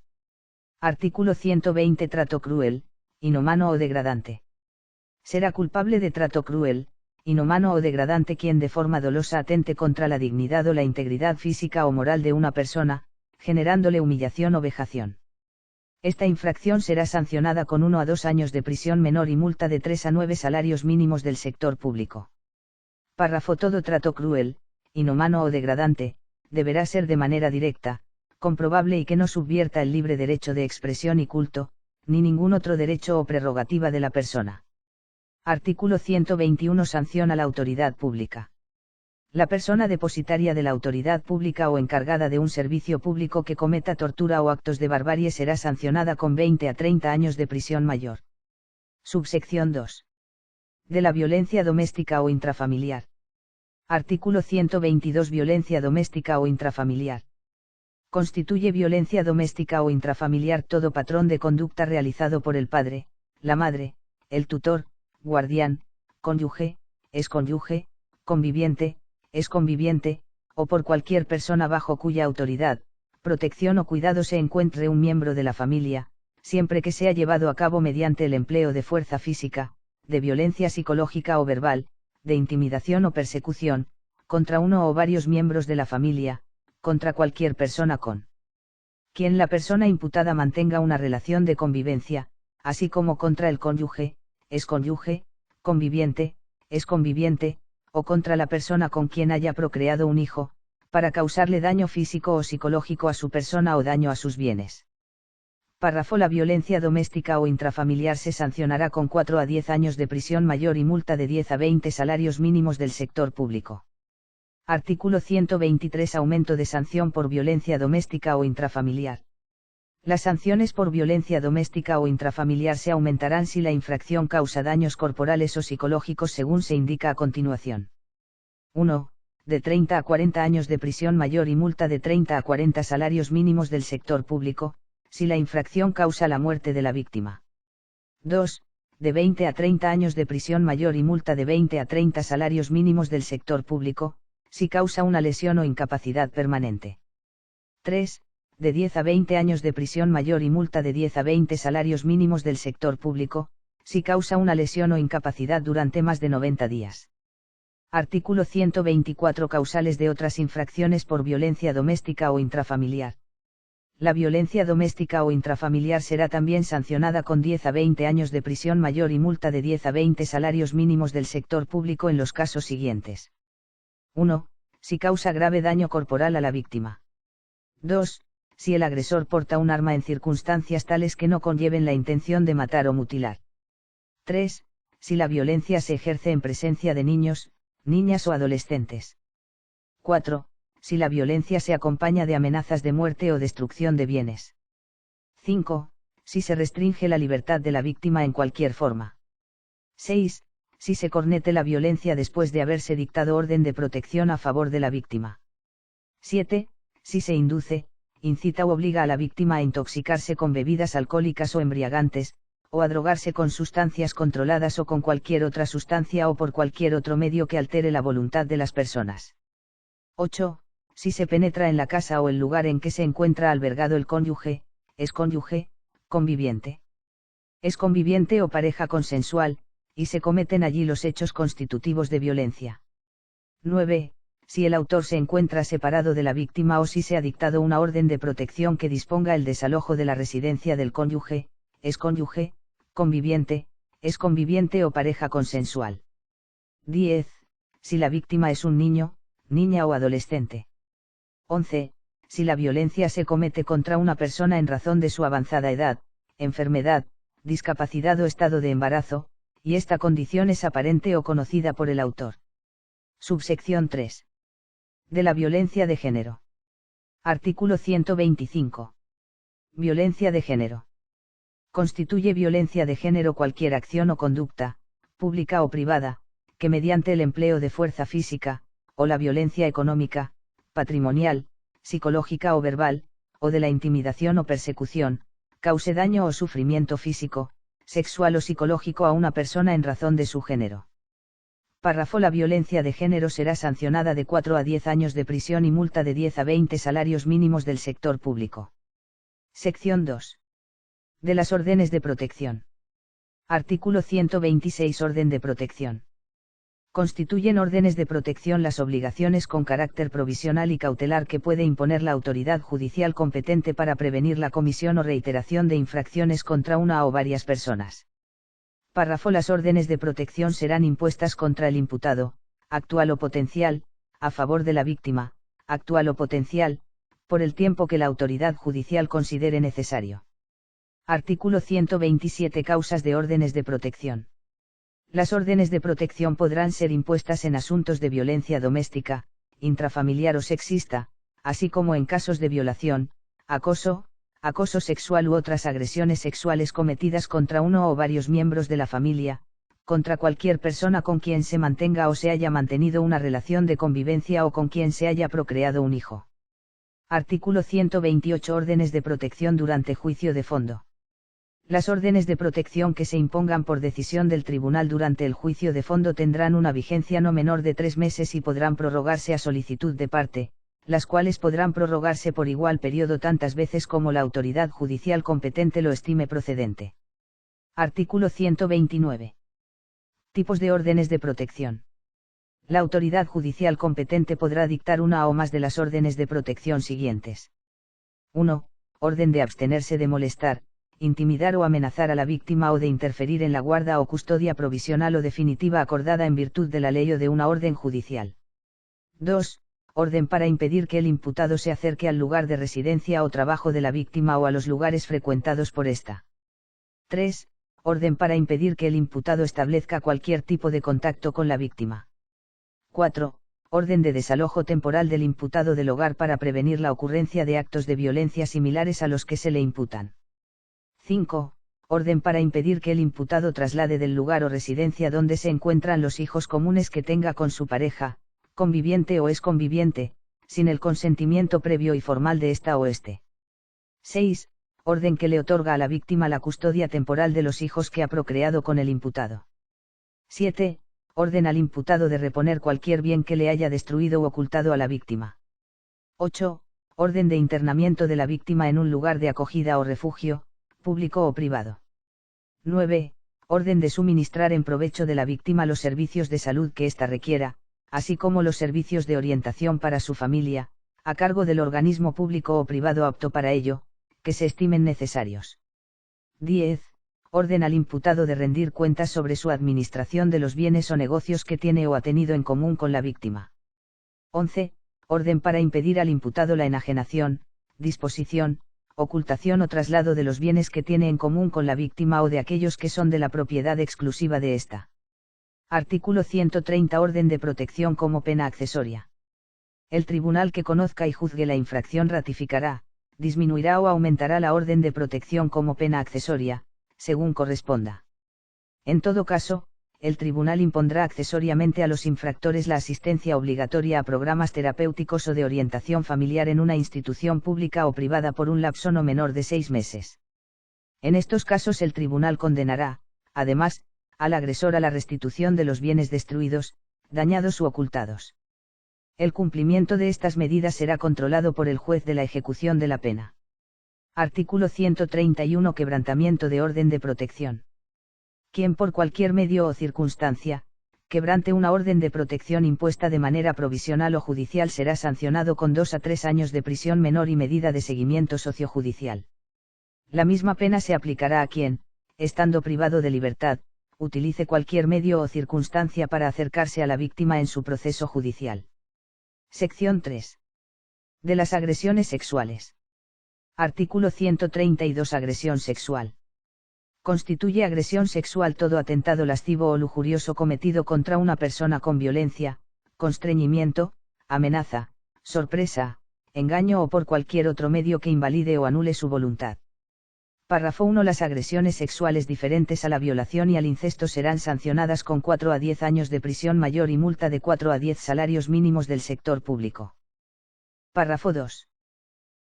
Artículo 120. Trato cruel, inhumano o degradante. Será culpable de trato cruel, inhumano o degradante quien de forma dolosa atente contra la dignidad o la integridad física o moral de una persona, generándole humillación o vejación. Esta infracción será sancionada con 1 a 2 años de prisión menor y multa de 3 a 9 salarios mínimos del sector público. Párrafo. Todo trato cruel, inhumano o degradante, deberá ser de manera directa, comprobable y que no subvierta el libre derecho de expresión y culto, ni ningún otro derecho o prerrogativa de la persona. Artículo 121. Sanción a la autoridad pública. La persona depositaria de la autoridad pública o encargada de un servicio público que cometa tortura o actos de barbarie será sancionada con 20 a 30 años de prisión mayor. Subsección 2. De la violencia doméstica o intrafamiliar. Artículo 122. Violencia doméstica o intrafamiliar. Constituye violencia doméstica o intrafamiliar todo patrón de conducta realizado por el padre, la madre, el tutor, guardián, cónyuge, excónyuge, conviviente, exconviviente, o por cualquier persona bajo cuya autoridad, protección o cuidado se encuentre un miembro de la familia, siempre que sea llevado a cabo mediante el empleo de fuerza física, de violencia psicológica o verbal, de intimidación o persecución, contra uno o varios miembros de la familia, contra cualquier persona con quien la persona imputada mantenga una relación de convivencia, así como contra el cónyuge, excónyuge, conviviente, exconviviente, o contra la persona con quien haya procreado un hijo, para causarle daño físico o psicológico a su persona o daño a sus bienes. Párrafo. La violencia doméstica o intrafamiliar se sancionará con 4 a 10 años de prisión mayor y multa de 10 a 20 salarios mínimos del sector público. Artículo 123. Aumento de sanción por violencia doméstica o intrafamiliar. Las sanciones por violencia doméstica o intrafamiliar se aumentarán si la infracción causa daños corporales o psicológicos según se indica a continuación. 1. De 30 a 40 años de prisión mayor y multa de 30 a 40 salarios mínimos del sector público, si la infracción causa la muerte de la víctima. 2. De 20 a 30 años de prisión mayor y multa de 20 a 30 salarios mínimos del sector público, si causa una lesión o incapacidad permanente. 3. De 10 a 20 años de prisión mayor y multa de 10 a 20 salarios mínimos del sector público, si causa una lesión o incapacidad durante más de 90 días. Artículo 124. Causales de otras infracciones por violencia doméstica o intrafamiliar. La violencia doméstica o intrafamiliar será también sancionada con 10 a 20 años de prisión mayor y multa de 10 a 20 salarios mínimos del sector público en los casos siguientes. 1. Si causa grave daño corporal a la víctima. 2. Si el agresor porta un arma en circunstancias tales que no conlleven la intención de matar o mutilar. 3. Si la violencia se ejerce en presencia de niños, niñas o adolescentes. 4. Si la violencia se acompaña de amenazas de muerte o destrucción de bienes. 5. Si se restringe la libertad de la víctima en cualquier forma. 6. Si se cornete la violencia después de haberse dictado orden de protección a favor de la víctima. 7. Si se induce, incita o obliga a la víctima a intoxicarse con bebidas alcohólicas o embriagantes, o a drogarse con sustancias controladas o con cualquier otra sustancia o por cualquier otro medio que altere la voluntad de las personas. 8. Si se penetra en la casa o el lugar en que se encuentra albergado el cónyuge, excónyuge, conviviente, exconviviente o pareja consensual, y se cometen allí los hechos constitutivos de violencia. 9. Si el autor se encuentra separado de la víctima o si se ha dictado una orden de protección que disponga el desalojo de la residencia del cónyuge, excónyuge, conviviente, exconviviente o pareja consensual. 10. Si la víctima es un niño, niña o adolescente. 11. Si la violencia se comete contra una persona en razón de su avanzada edad, enfermedad, discapacidad o estado de embarazo, y esta condición es aparente o conocida por el autor. Subsección 3. De la violencia de género. Artículo 125. Violencia de género. Constituye violencia de género cualquier acción o conducta, pública o privada, que mediante el empleo de fuerza física, o la violencia económica, patrimonial, psicológica o verbal, o de la intimidación o persecución, cause daño o sufrimiento físico, sexual o psicológico a una persona en razón de su género. Párrafo. La violencia de género será sancionada de 4 a 10 años de prisión y multa de 10 a 20 salarios mínimos del sector público. Sección 2. De las órdenes de protección. Artículo 126. Orden de protección. Constituyen órdenes de protección las obligaciones con carácter provisional y cautelar que puede imponer la autoridad judicial competente para prevenir la comisión o reiteración de infracciones contra una o varias personas. Párrafo. Las órdenes de protección serán impuestas contra el imputado, actual o potencial, a favor de la víctima, actual o potencial, por el tiempo que la autoridad judicial considere necesario. Artículo 127. Causas de órdenes de protección. Las órdenes de protección podrán ser impuestas en asuntos de violencia doméstica, intrafamiliar o sexista, así como en casos de violación, acoso sexual u otras agresiones sexuales cometidas contra uno o varios miembros de la familia, contra cualquier persona con quien se mantenga o se haya mantenido una relación de convivencia o con quien se haya procreado un hijo. Artículo 128. Órdenes de protección durante juicio de fondo. Las órdenes de protección que se impongan por decisión del tribunal durante el juicio de fondo tendrán una vigencia no menor de 3 meses y podrán prorrogarse a solicitud de parte, las cuales podrán prorrogarse por igual periodo tantas veces como la autoridad judicial competente lo estime procedente. Artículo 129. Tipos de órdenes de protección. La autoridad judicial competente podrá dictar una o más de las órdenes de protección siguientes. 1. Orden de abstenerse de molestar, intimidar o amenazar a la víctima o de interferir en la guarda o custodia provisional o definitiva acordada en virtud de la ley o de una orden judicial. 2. Orden para impedir que el imputado se acerque al lugar de residencia o trabajo de la víctima o a los lugares frecuentados por ésta. 3. Orden para impedir que el imputado establezca cualquier tipo de contacto con la víctima. 4. Orden de desalojo temporal del imputado del hogar para prevenir la ocurrencia de actos de violencia similares a los que se le imputan. 5. Orden para impedir que el imputado traslade del lugar o residencia donde se encuentran los hijos comunes que tenga con su pareja, conviviente o exconviviente, sin el consentimiento previo y formal de esta o este. 6. Orden que le otorga a la víctima la custodia temporal de los hijos que ha procreado con el imputado. 7. Orden al imputado de reponer cualquier bien que le haya destruido o ocultado a la víctima. 8. Orden de internamiento de la víctima en un lugar de acogida o refugio, público o privado. 9. Orden de suministrar en provecho de la víctima los servicios de salud que ésta requiera, así como los servicios de orientación para su familia, a cargo del organismo público o privado apto para ello, que se estimen necesarios. 10. Orden al imputado de rendir cuentas sobre su administración de los bienes o negocios que tiene o ha tenido en común con la víctima. 11. Orden para impedir al imputado la enajenación, disposición, ocultación o traslado de los bienes que tiene en común con la víctima o de aquellos que son de la propiedad exclusiva de ésta. Artículo 130. Orden de protección como pena accesoria. El tribunal que conozca y juzgue la infracción ratificará, disminuirá o aumentará la orden de protección como pena accesoria, según corresponda. En todo caso, el tribunal impondrá accesoriamente a los infractores la asistencia obligatoria a programas terapéuticos o de orientación familiar en una institución pública o privada por un lapso no menor de 6 meses. En estos casos el tribunal condenará, además, al agresor a la restitución de los bienes destruidos, dañados u ocultados. El cumplimiento de estas medidas será controlado por el juez de la ejecución de la pena. Artículo 131. Quebrantamiento de orden de protección. Quien por cualquier medio o circunstancia, quebrante una orden de protección impuesta de manera provisional o judicial será sancionado con 2 a 3 años de prisión menor y medida de seguimiento sociojudicial. La misma pena se aplicará a quien, estando privado de libertad, utilice cualquier medio o circunstancia para acercarse a la víctima en su proceso judicial. Sección 3. De las agresiones sexuales. Artículo 132. Agresión sexual. Constituye agresión sexual todo atentado lascivo o lujurioso cometido contra una persona con violencia, constreñimiento, amenaza, sorpresa, engaño o por cualquier otro medio que invalide o anule su voluntad. Párrafo 1. Las agresiones sexuales diferentes a la violación y al incesto serán sancionadas con 4 a 10 años de prisión mayor y multa de 4 a 10 salarios mínimos del sector público. Párrafo 2.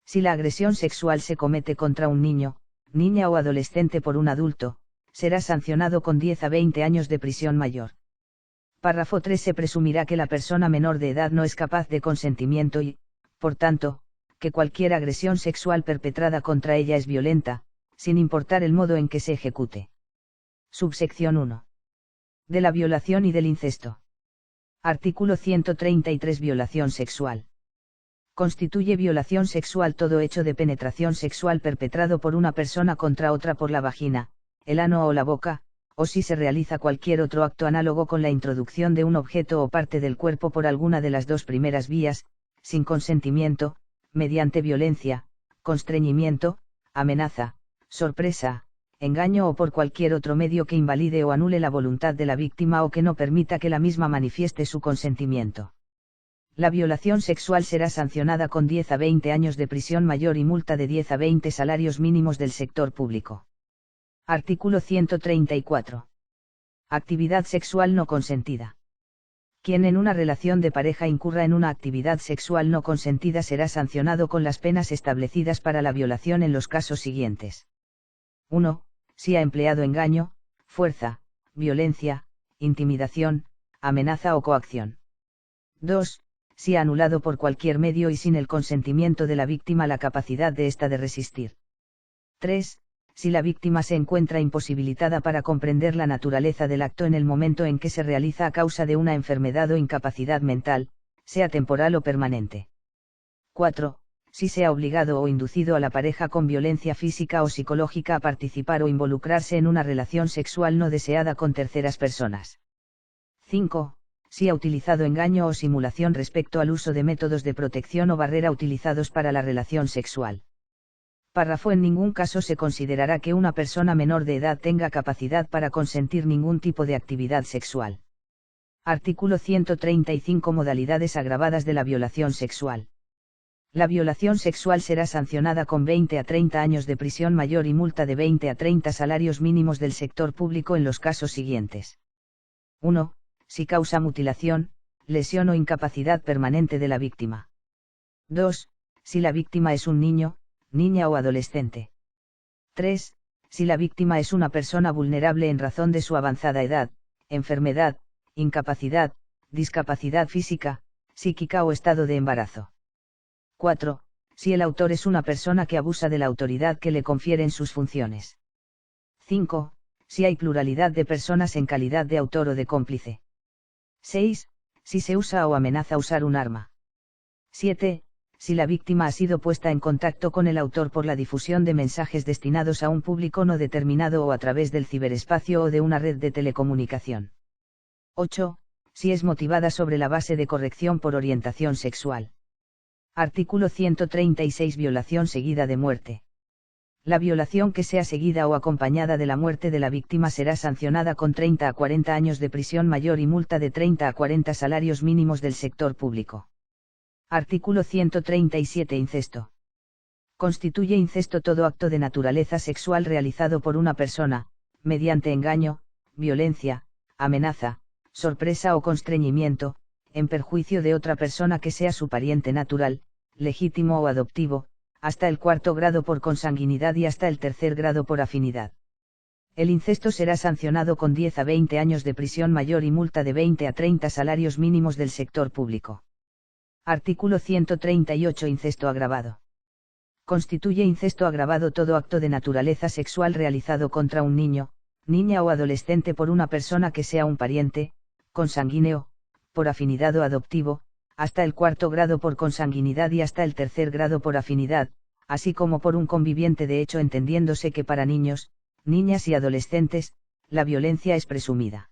Si la agresión sexual se comete contra un niño, niña o adolescente por un adulto, será sancionado con 10 a 20 años de prisión mayor. Párrafo 3. Se presumirá que la persona menor de edad no es capaz de consentimiento y, por tanto, que cualquier agresión sexual perpetrada contra ella es violenta, sin importar el modo en que se ejecute. Subsección 1. De la violación y del incesto. Artículo 133. Violación sexual. Constituye violación sexual todo hecho de penetración sexual perpetrado por una persona contra otra por la vagina, el ano o la boca, o si se realiza cualquier otro acto análogo con la introducción de un objeto o parte del cuerpo por alguna de las dos primeras vías, sin consentimiento, mediante violencia, constreñimiento, amenaza, sorpresa, engaño o por cualquier otro medio que invalide o anule la voluntad de la víctima o que no permita que la misma manifieste su consentimiento. La violación sexual será sancionada con 10 a 20 años de prisión mayor y multa de 10 a 20 salarios mínimos del sector público. Artículo 134. Actividad sexual no consentida. Quien en una relación de pareja incurra en una actividad sexual no consentida será sancionado con las penas establecidas para la violación en los casos siguientes. 1. Si ha empleado engaño, fuerza, violencia, intimidación, amenaza o coacción. 2. Si ha anulado por cualquier medio y sin el consentimiento de la víctima la capacidad de ésta de resistir. 3. Si la víctima se encuentra imposibilitada para comprender la naturaleza del acto en el momento en que se realiza a causa de una enfermedad o incapacidad mental, sea temporal o permanente. 4. Si se ha obligado o inducido a la pareja con violencia física o psicológica a participar o involucrarse en una relación sexual no deseada con terceras personas. 5. Si ha utilizado engaño o simulación respecto al uso de métodos de protección o barrera utilizados para la relación sexual. Párrafo. En ningún caso se considerará que una persona menor de edad tenga capacidad para consentir ningún tipo de actividad sexual. Artículo 135. Modalidades agravadas de la violación sexual. La violación sexual será sancionada con 20 a 30 años de prisión mayor y multa de 20 a 30 salarios mínimos del sector público en los casos siguientes. 1. Si causa mutilación, lesión o incapacidad permanente de la víctima. 2. Si la víctima es un niño, niña o adolescente. 3. Si la víctima es una persona vulnerable en razón de su avanzada edad, enfermedad, incapacidad, discapacidad física, psíquica o estado de embarazo. 4. Si el autor es una persona que abusa de la autoridad que le confieren sus funciones. 5. Si hay pluralidad de personas en calidad de autor o de cómplice. 6. Si se usa o amenaza usar un arma. 7. Si la víctima ha sido puesta en contacto con el autor por la difusión de mensajes destinados a un público no determinado o a través del ciberespacio o de una red de telecomunicación. 8. Si es motivada sobre la base de corrección por orientación sexual. Artículo 136. Violación seguida de muerte. La violación que sea seguida o acompañada de la muerte de la víctima será sancionada con 30 a 40 años de prisión mayor y multa de 30 a 40 salarios mínimos del sector público. Artículo 137. Incesto. Constituye incesto todo acto de naturaleza sexual realizado por una persona, mediante engaño, violencia, amenaza, sorpresa o constreñimiento, en perjuicio de otra persona que sea su pariente natural, legítimo o adoptivo, hasta el 4º grado por consanguinidad y hasta el 3er grado por afinidad. El incesto será sancionado con 10 a 20 años de prisión mayor y multa de 20 a 30 salarios mínimos del sector público. Artículo 138. Incesto agravado. Constituye incesto agravado todo acto de naturaleza sexual realizado contra un niño, niña o adolescente por una persona que sea un pariente, consanguíneo, por afinidad o adoptivo, hasta el 4º grado por consanguinidad y hasta el 3er grado por afinidad, así como por un conviviente de hecho entendiéndose que para niños, niñas y adolescentes, la violencia es presumida.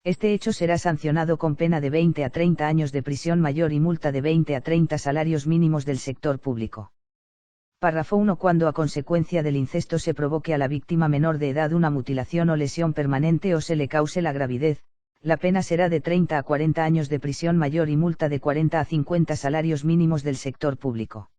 Este hecho será sancionado con pena de 20 a 30 años de prisión mayor y multa de 20 a 30 salarios mínimos del sector público. Párrafo 1. Cuando a consecuencia del incesto se provoque a la víctima menor de edad una mutilación o lesión permanente o se le cause la gravidez, la pena será de 30 a 40 años de prisión mayor y multa de 40 a 50 salarios mínimos del sector público.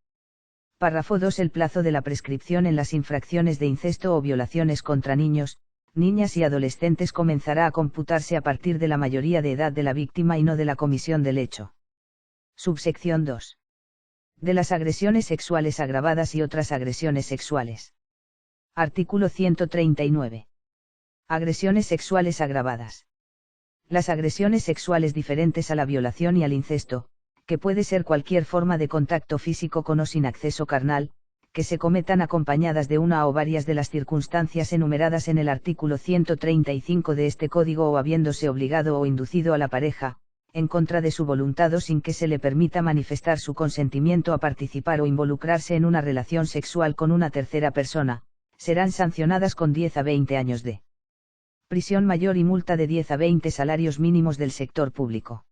Párrafo 2. El plazo de la prescripción en las infracciones de incesto o violaciones contra niños, niñas y adolescentes comenzará a computarse a partir de la mayoría de edad de la víctima y no de la comisión del hecho. Subsección 2. De las agresiones sexuales agravadas y otras agresiones sexuales. Artículo 139. Agresiones sexuales agravadas. Las agresiones sexuales diferentes a la violación y al incesto, que puede ser cualquier forma de contacto físico con o sin acceso carnal, que se cometan acompañadas de una o varias de las circunstancias enumeradas en el artículo 135 de este Código o habiéndose obligado o inducido a la pareja, en contra de su voluntad o sin que se le permita manifestar su consentimiento a participar o involucrarse en una relación sexual con una tercera persona, serán sancionadas con 10 a 20 años de prisión mayor y multa de 10 a 20 salarios mínimos del sector público.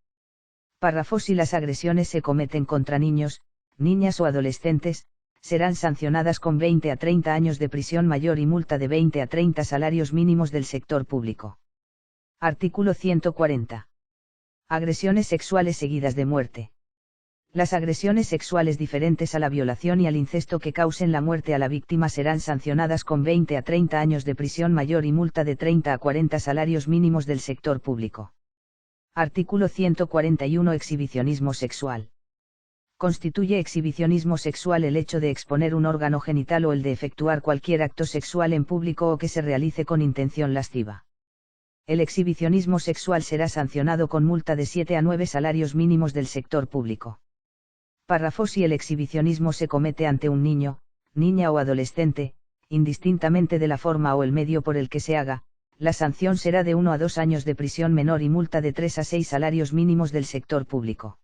Párrafo. Si las agresiones se cometen contra niños, niñas o adolescentes, serán sancionadas con 20 a 30 años de prisión mayor y multa de 20 a 30 salarios mínimos del sector público. Artículo 140. Agresiones sexuales seguidas de muerte. Las agresiones sexuales diferentes a la violación y al incesto que causen la muerte a la víctima serán sancionadas con 20 a 30 años de prisión mayor y multa de 30 a 40 salarios mínimos del sector público. Artículo 141. Exhibicionismo sexual. Constituye exhibicionismo sexual el hecho de exponer un órgano genital o el de efectuar cualquier acto sexual en público o que se realice con intención lasciva. El exhibicionismo sexual será sancionado con multa de 7 a 9 salarios mínimos del sector público. Párrafo. Si el exhibicionismo se comete ante un niño, niña o adolescente, indistintamente de la forma o el medio por el que se haga, la sanción será de 1 a 2 años de prisión menor y multa de 3 a 6 salarios mínimos del sector público.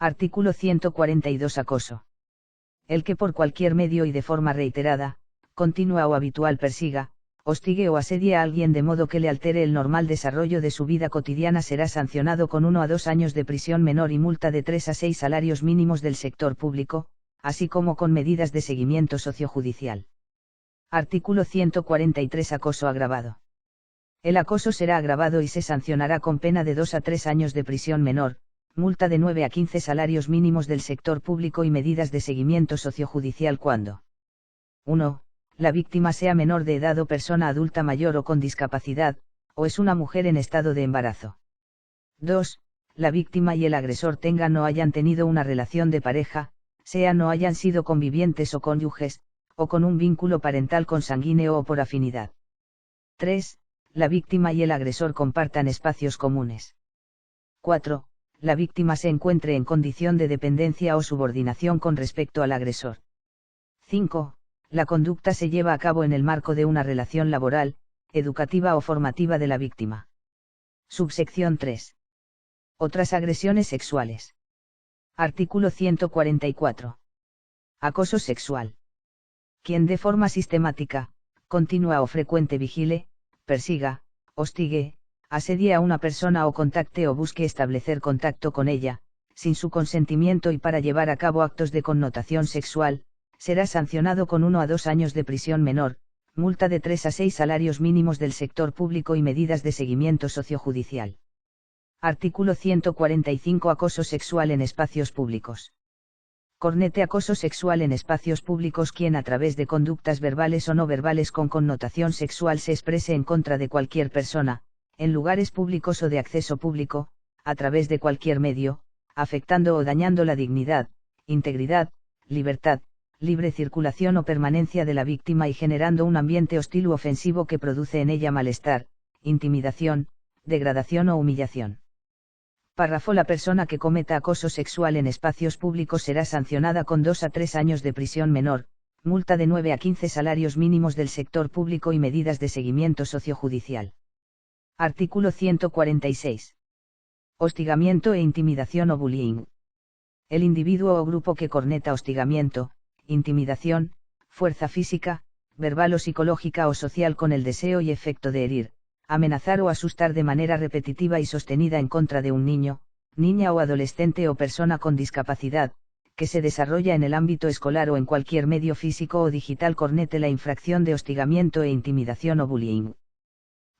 Artículo 142. Acoso. El que por cualquier medio y de forma reiterada, continua o habitual persiga, hostigue o asedie a alguien de modo que le altere el normal desarrollo de su vida cotidiana será sancionado con 1 a 2 años de prisión menor y multa de 3 a 6 salarios mínimos del sector público, así como con medidas de seguimiento sociojudicial. Artículo 143. Acoso agravado. El acoso será agravado y se sancionará con pena de 2 a 3 años de prisión menor, multa de 9 a 15 salarios mínimos del sector público y medidas de seguimiento sociojudicial cuando 1. La víctima sea menor de edad o persona adulta mayor o con discapacidad, o es una mujer en estado de embarazo. 2. La víctima y el agresor tengan o hayan tenido una relación de pareja, sean o hayan sido convivientes o cónyuges, o con un vínculo parental consanguíneo o por afinidad. 3. La víctima y el agresor compartan espacios comunes. 4. La víctima se encuentre en condición de dependencia o subordinación con respecto al agresor. 5. La conducta se lleva a cabo en el marco de una relación laboral, educativa o formativa de la víctima. Subsección 3. Otras agresiones sexuales. Artículo 144. Acoso sexual. Quien de forma sistemática, continua o frecuente vigile, persiga, hostigue, asedie a una persona o contacte o busque establecer contacto con ella, sin su consentimiento y para llevar a cabo actos de connotación sexual, será sancionado con 1 a 2 años de prisión menor, multa de 3 a 6 salarios mínimos del sector público y medidas de seguimiento sociojudicial. Artículo 145. Acoso sexual en espacios públicos. Cornete. Acoso sexual en espacios públicos. Quien a través de conductas verbales o no verbales con connotación sexual se exprese en contra de cualquier persona, en lugares públicos o de acceso público, a través de cualquier medio, afectando o dañando la dignidad, integridad, libertad, libre circulación o permanencia de la víctima y generando un ambiente hostil u ofensivo que produce en ella malestar, intimidación, degradación o humillación. Párrafo. La persona que cometa acoso sexual en espacios públicos será sancionada con 2 a 3 años de prisión menor, multa de 9 a 15 salarios mínimos del sector público y medidas de seguimiento sociojudicial. Artículo 146. Hostigamiento e intimidación o bullying. El individuo o grupo que corneta hostigamiento, intimidación, fuerza física, verbal o psicológica o social con el deseo y efecto de herir, amenazar o asustar de manera repetitiva y sostenida en contra de un niño, niña o adolescente o persona con discapacidad, que se desarrolla en el ámbito escolar o en cualquier medio físico o digital cornete la infracción de hostigamiento e intimidación o bullying.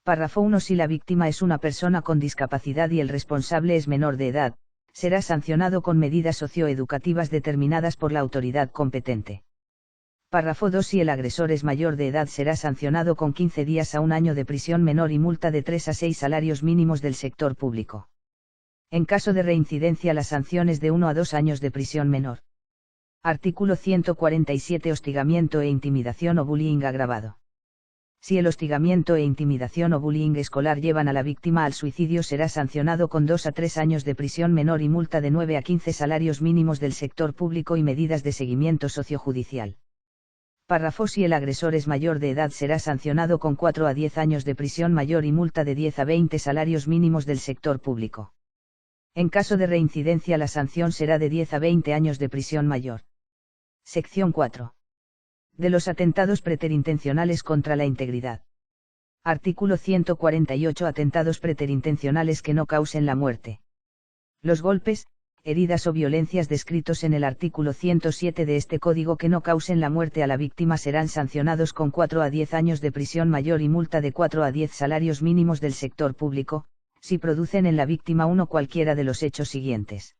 Párrafo 1. Si la víctima es una persona con discapacidad y el responsable es menor de edad, será sancionado con medidas socioeducativas determinadas por la autoridad competente. Párrafo 2. Si el agresor es mayor de edad será sancionado con 15 días a 1 año de prisión menor y multa de 3 a 6 salarios mínimos del sector público. En caso de reincidencia la sanción es de 1 a 2 años de prisión menor. Artículo 147. Hostigamiento e intimidación o bullying agravado. Si el hostigamiento e intimidación o bullying escolar llevan a la víctima al suicidio, será sancionado con 2 a 3 años de prisión menor y multa de 9 a 15 salarios mínimos del sector público y medidas de seguimiento sociojudicial. Párrafo. Si el agresor es mayor de edad, será sancionado con 4 a 10 años de prisión mayor y multa de 10 a 20 salarios mínimos del sector público. En caso de reincidencia, la sanción será de 10 a 20 años de prisión mayor. Sección 4. De los atentados preterintencionales contra la integridad. Artículo 148. Atentados preterintencionales que no causen la muerte. Los golpes, heridas o violencias descritos en el artículo 107 de este Código que no causen la muerte a la víctima serán sancionados con 4 a 10 años de prisión mayor y multa de 4 a 10 salarios mínimos del sector público, si producen en la víctima uno cualquiera de los hechos siguientes.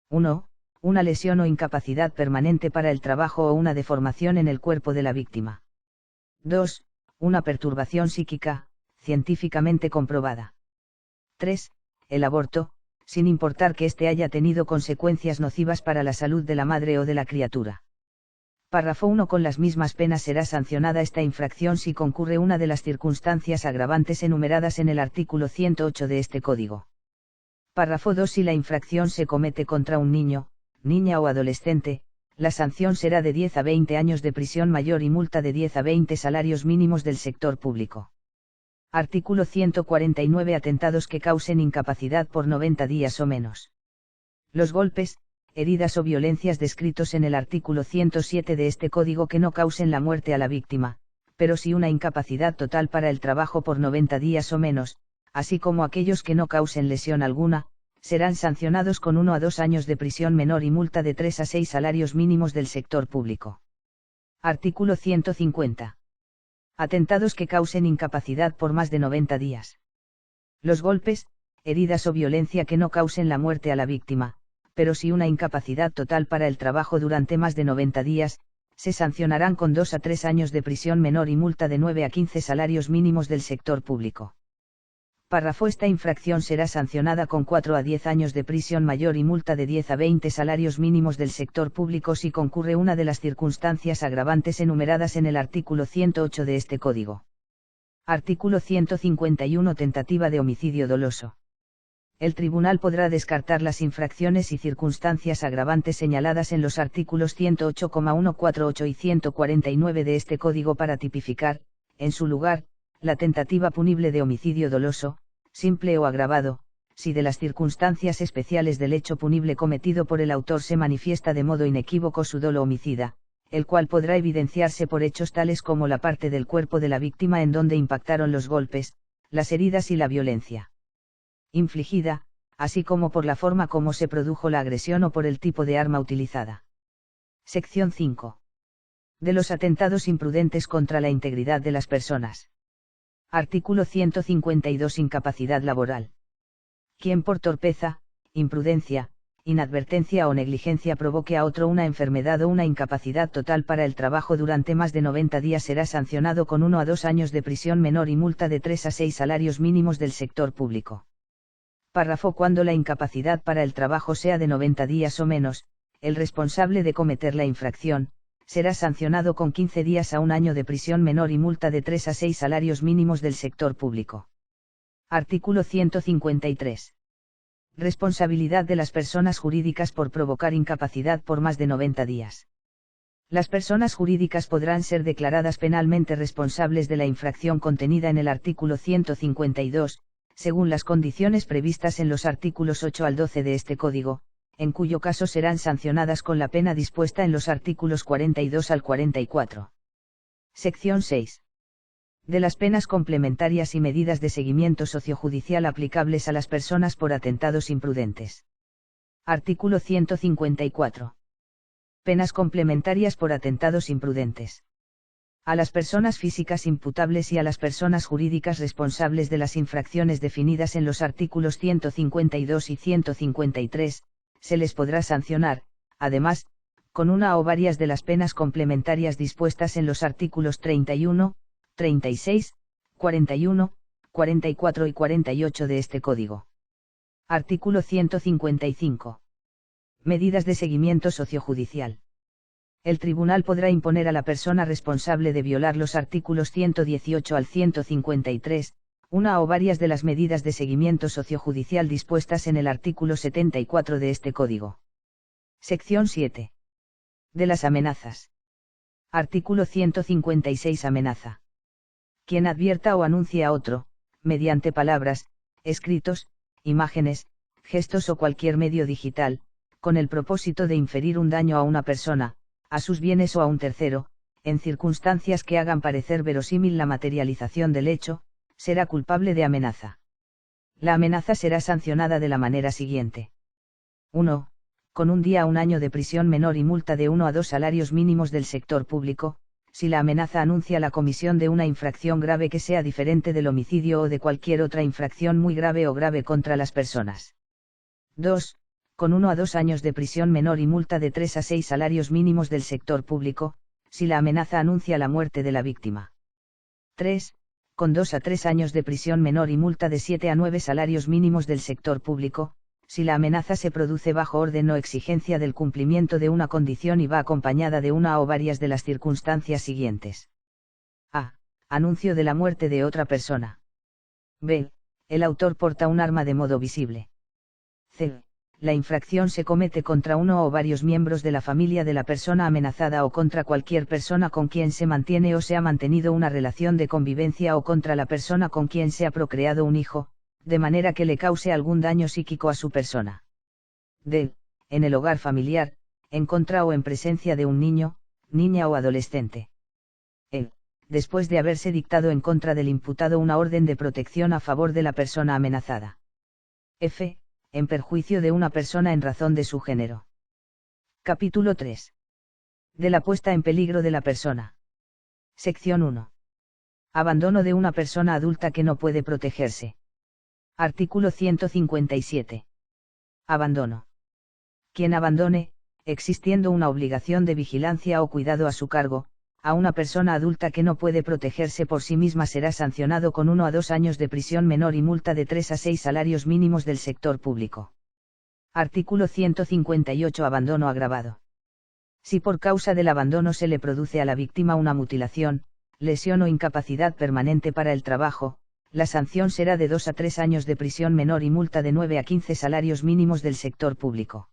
1. Una lesión o incapacidad permanente para el trabajo o una deformación en el cuerpo de la víctima. 2. Una perturbación psíquica, científicamente comprobada. 3. El aborto, sin importar que éste haya tenido consecuencias nocivas para la salud de la madre o de la criatura. Párrafo 1. Con las mismas penas será sancionada esta infracción si concurre una de las circunstancias agravantes enumeradas en el artículo 108 de este Código. Párrafo 2. Si la infracción se comete contra un niño, niña o adolescente, la sanción será de 10 a 20 años de prisión mayor y multa de 10 a 20 salarios mínimos del sector público. Artículo 149. Atentados que causen incapacidad por 90 días o menos. Los golpes, heridas o violencias descritos en el artículo 107 de este Código que no causen la muerte a la víctima, pero sí una incapacidad total para el trabajo por 90 días o menos, así como aquellos que no causen lesión alguna, serán sancionados con 1 a 2 años de prisión menor y multa de 3 a 6 salarios mínimos del sector público. Artículo 150. Atentados que causen incapacidad por más de 90 días. Los golpes, heridas o violencia que no causen la muerte a la víctima, pero sí una incapacidad total para el trabajo durante más de 90 días, se sancionarán con 2 a 3 años de prisión menor y multa de 9 a 15 salarios mínimos del sector público. Párrafo. Esta infracción será sancionada con 4 a 10 años de prisión mayor y multa de 10 a 20 salarios mínimos del sector público si concurre una de las circunstancias agravantes enumeradas en el artículo 108 de este Código. Artículo 151. Tentativa de homicidio doloso. El tribunal podrá descartar las infracciones y circunstancias agravantes señaladas en los artículos 108,148 y 149 de este Código para tipificar, en su lugar, la tentativa punible de homicidio doloso, simple o agravado, si de las circunstancias especiales del hecho punible cometido por el autor se manifiesta de modo inequívoco su dolo homicida, el cual podrá evidenciarse por hechos tales como la parte del cuerpo de la víctima en donde impactaron los golpes, las heridas y la violencia infligida, así como por la forma como se produjo la agresión o por el tipo de arma utilizada. Sección 5. De los atentados imprudentes contra la integridad de las personas. Artículo 152. Incapacidad laboral. Quien por torpeza, imprudencia, inadvertencia o negligencia provoque a otro una enfermedad o una incapacidad total para el trabajo durante más de 90 días será sancionado con 1 a 2 años de prisión menor y multa de 3 a 6 salarios mínimos del sector público. Párrafo. Cuando la incapacidad para el trabajo sea de 90 días o menos, el responsable de cometer la infracción, será sancionado con 15 días a 1 año de prisión menor y multa de 3 a 6 salarios mínimos del sector público. Artículo 153. Responsabilidad de las personas jurídicas por provocar incapacidad por más de 90 días. Las personas jurídicas podrán ser declaradas penalmente responsables de la infracción contenida en el artículo 152, según las condiciones previstas en los artículos 8 al 12 de este Código, en cuyo caso serán sancionadas con la pena dispuesta en los artículos 42 al 44. Sección 6. De las penas complementarias y medidas de seguimiento sociojudicial aplicables a las personas por atentados imprudentes. Artículo 154. Penas complementarias por atentados imprudentes. A las personas físicas imputables y a las personas jurídicas responsables de las infracciones definidas en los artículos 152 y 153, se les podrá sancionar, además, con una o varias de las penas complementarias dispuestas en los artículos 31, 36, 41, 44 y 48 de este Código. Artículo 155. Medidas de seguimiento sociojudicial. El tribunal podrá imponer a la persona responsable de violar los artículos 118 al 153, una o varias de las medidas de seguimiento sociojudicial dispuestas en el artículo 74 de este Código. Sección 7. De las amenazas. Artículo 156. Amenaza. Quien advierta o anuncie a otro, mediante palabras, escritos, imágenes, gestos o cualquier medio digital, con el propósito de inferir un daño a una persona, a sus bienes o a un tercero, en circunstancias que hagan parecer verosímil la materialización del hecho, será culpable de amenaza. La amenaza será sancionada de la manera siguiente. 1. Con 1 día a 1 año de prisión menor y multa de 1 a 2 salarios mínimos del sector público, si la amenaza anuncia la comisión de una infracción grave que sea diferente del homicidio o de cualquier otra infracción muy grave o grave contra las personas. 2. Con 1 a 2 años de prisión menor y multa de 3 a 6 salarios mínimos del sector público, si la amenaza anuncia la muerte de la víctima. 3. Con 2 a 3 años de prisión menor y multa de 7 a 9 salarios mínimos del sector público, si la amenaza se produce bajo orden o exigencia del cumplimiento de una condición y va acompañada de una o varias de las circunstancias siguientes. A. Anuncio de la muerte de otra persona. B. El autor porta un arma de modo visible. C. La infracción se comete contra uno o varios miembros de la familia de la persona amenazada o contra cualquier persona con quien se mantiene o se ha mantenido una relación de convivencia o contra la persona con quien se ha procreado un hijo, de manera que le cause algún daño psíquico a su persona. D. En el hogar familiar, en contra o en presencia de un niño, niña o adolescente. E. Después de haberse dictado en contra del imputado una orden de protección a favor de la persona amenazada. F. En perjuicio de una persona en razón de su género. Capítulo 3. De la puesta en peligro de la persona. Sección 1. Abandono de una persona adulta que no puede protegerse. Artículo 157. Abandono. Quien abandone, existiendo una obligación de vigilancia o cuidado a su cargo, a una persona adulta que no puede protegerse por sí misma será sancionado con 1 a 2 años de prisión menor y multa de 3 a 6 salarios mínimos del sector público. Artículo 158. Abandono agravado. Si por causa del abandono se le produce a la víctima una mutilación, lesión o incapacidad permanente para el trabajo, la sanción será de 2 a 3 años de prisión menor y multa de 9 a 15 salarios mínimos del sector público.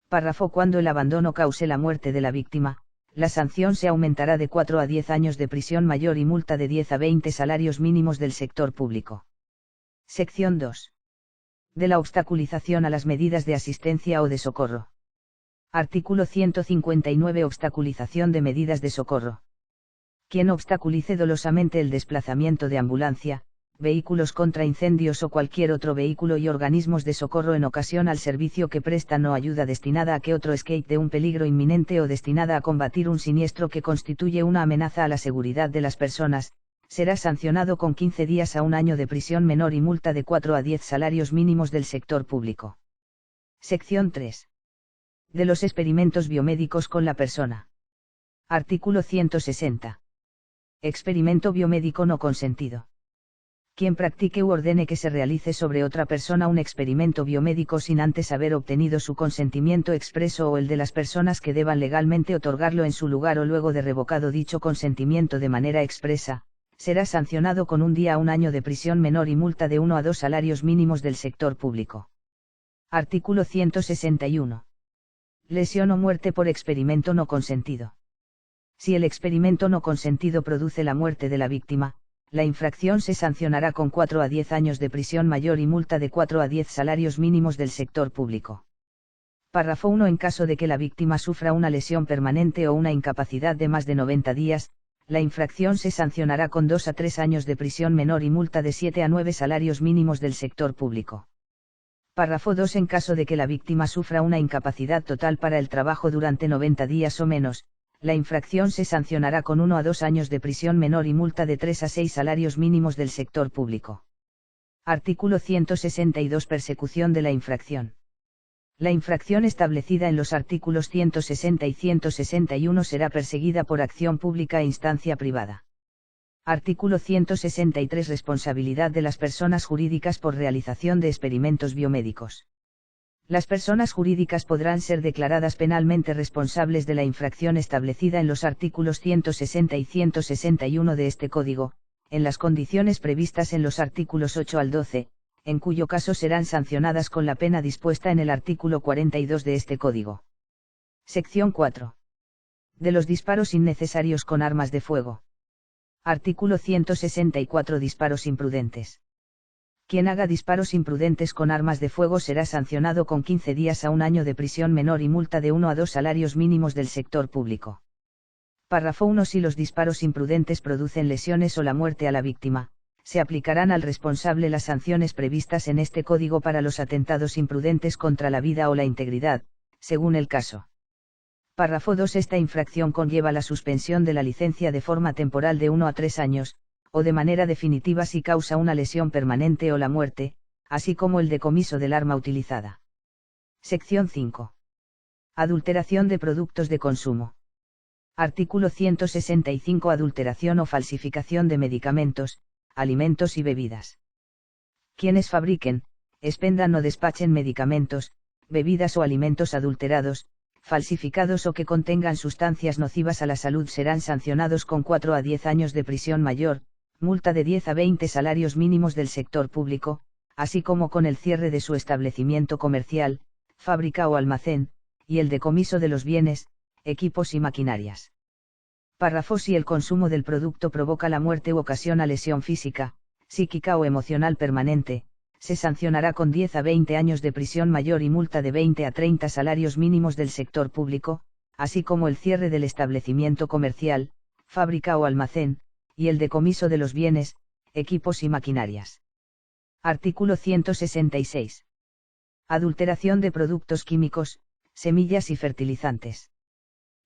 Párrafo. Cuando el abandono cause la muerte de la víctima, la sanción se aumentará de 4 a 10 años de prisión mayor y multa de 10 a 20 salarios mínimos del sector público. Sección 2. De la obstaculización a las medidas de asistencia o de socorro. Artículo 159. Obstaculización de medidas de socorro. Quien obstaculice dolosamente el desplazamiento de ambulancia, vehículos contra incendios o cualquier otro vehículo y organismos de socorro en ocasión al servicio que prestan o ayuda destinada a que otro escape de un peligro inminente o destinada a combatir un siniestro que constituye una amenaza a la seguridad de las personas, será sancionado con 15 días a 1 año de prisión menor y multa de 4 a 10 salarios mínimos del sector público. Sección 3. De los experimentos biomédicos con la persona. Artículo 160. Experimento biomédico no consentido. Quien practique u ordene que se realice sobre otra persona un experimento biomédico sin antes haber obtenido su consentimiento expreso o el de las personas que deban legalmente otorgarlo en su lugar o luego de revocado dicho consentimiento de manera expresa, será sancionado con 1 día a 1 año de prisión menor y multa de 1 a 2 salarios mínimos del sector público. Artículo 161. Lesión o muerte por experimento no consentido. Si el experimento no consentido produce la muerte de la víctima, la infracción se sancionará con 4 a 10 años de prisión mayor y multa de 4 a 10 salarios mínimos del sector público. Párrafo 1. En caso de que la víctima sufra una lesión permanente o una incapacidad de más de 90 días, la infracción se sancionará con 2 a 3 años de prisión menor y multa de 7 a 9 salarios mínimos del sector público. Párrafo 2. En caso de que la víctima sufra una incapacidad total para el trabajo durante 90 días o menos, la infracción se sancionará con 1 a 2 años de prisión menor y multa de 3 a 6 salarios mínimos del sector público. Artículo 162. Persecución de la infracción. La infracción establecida en los artículos 160 y 161 será perseguida por acción pública e instancia privada. Artículo 163. Responsabilidad de las personas jurídicas por realización de experimentos biomédicos. Las personas jurídicas podrán ser declaradas penalmente responsables de la infracción establecida en los artículos 160 y 161 de este Código, en las condiciones previstas en los artículos 8 al 12, en cuyo caso serán sancionadas con la pena dispuesta en el artículo 42 de este Código. Sección 4. De los disparos innecesarios con armas de fuego. Artículo 164. Disparos imprudentes. Quien haga disparos imprudentes con armas de fuego será sancionado con 15 días a 1 año de prisión menor y multa de 1 a 2 salarios mínimos del sector público. Párrafo 1. Si los disparos imprudentes producen lesiones o la muerte a la víctima, se aplicarán al responsable las sanciones previstas en este Código para los atentados imprudentes contra la vida o la integridad, según el caso. Párrafo 2. Esta infracción conlleva la suspensión de la licencia de forma temporal de 1 a 3 años, o de manera definitiva si causa una lesión permanente o la muerte, así como el decomiso del arma utilizada. Sección 5. Adulteración de productos de consumo. Artículo 165. Adulteración o falsificación de medicamentos, alimentos y bebidas. Quienes fabriquen, expendan o despachen medicamentos, bebidas o alimentos adulterados, falsificados o que contengan sustancias nocivas a la salud serán sancionados con 4 a 10 años de prisión mayor, multa de 10 a 20 salarios mínimos del sector público, así como con el cierre de su establecimiento comercial, fábrica o almacén, y el decomiso de los bienes, equipos y maquinarias. Párrafo. Si el consumo del producto provoca la muerte u ocasiona lesión física, psíquica o emocional permanente, se sancionará con 10 a 20 años de prisión mayor y multa de 20 a 30 salarios mínimos del sector público, así como el cierre del establecimiento comercial, fábrica o almacén, y el decomiso de los bienes, equipos y maquinarias. Artículo 166. Adulteración de productos químicos, semillas y fertilizantes.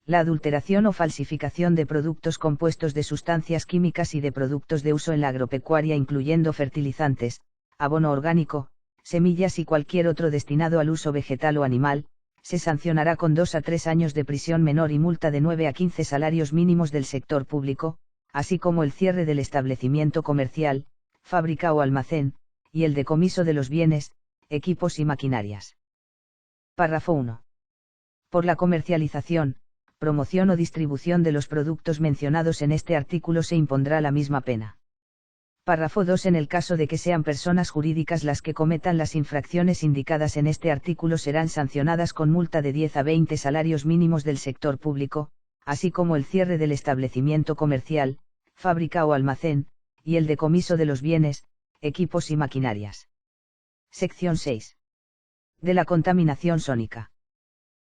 La adulteración o falsificación de productos compuestos de sustancias químicas y de productos de uso en la agropecuaria incluyendo fertilizantes, abono orgánico, semillas y cualquier otro destinado al uso vegetal o animal, se sancionará con 2 a 3 años de prisión menor y multa de 9 a 15 salarios mínimos del sector público, así como el cierre del establecimiento comercial, fábrica o almacén, y el decomiso de los bienes, equipos y maquinarias. Párrafo 1. Por la comercialización, promoción o distribución de los productos mencionados en este artículo se impondrá la misma pena. Párrafo 2. En el caso de que sean personas jurídicas las que cometan las infracciones indicadas en este artículo serán sancionadas con multa de 10 a 20 salarios mínimos del sector público, así como el cierre del establecimiento comercial, fábrica o almacén, y el decomiso de los bienes, equipos y maquinarias. Sección 6. De la contaminación sónica.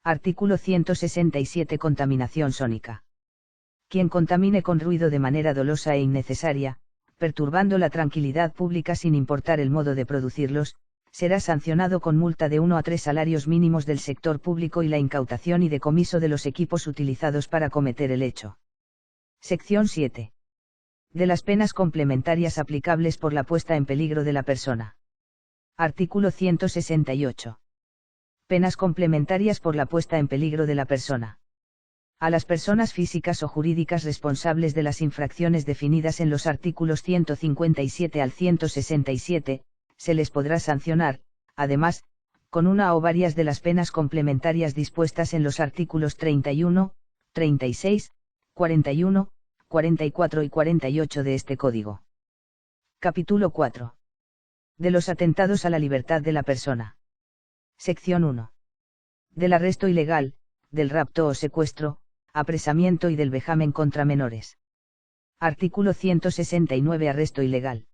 Artículo 167. Contaminación sónica. Quien contamine con ruido de manera dolosa e innecesaria, perturbando la tranquilidad pública sin importar el modo de producirlos, será sancionado con multa de 1 a 3 salarios mínimos del sector público y la incautación y decomiso de los equipos utilizados para cometer el hecho. Sección 7. De las penas complementarias aplicables por la puesta en peligro de la persona. Artículo 168. Penas complementarias por la puesta en peligro de la persona. A las personas físicas o jurídicas responsables de las infracciones definidas en los artículos 157 al 167, se les podrá sancionar, además, con una o varias de las penas complementarias dispuestas en los artículos 31, 36, 41, 44 y 48 de este Código. Capítulo 4. De los atentados a la libertad de la persona. Sección 1. Del arresto ilegal, del rapto o secuestro, apresamiento y del vejamen contra menores. Artículo 169. Arresto ilegal.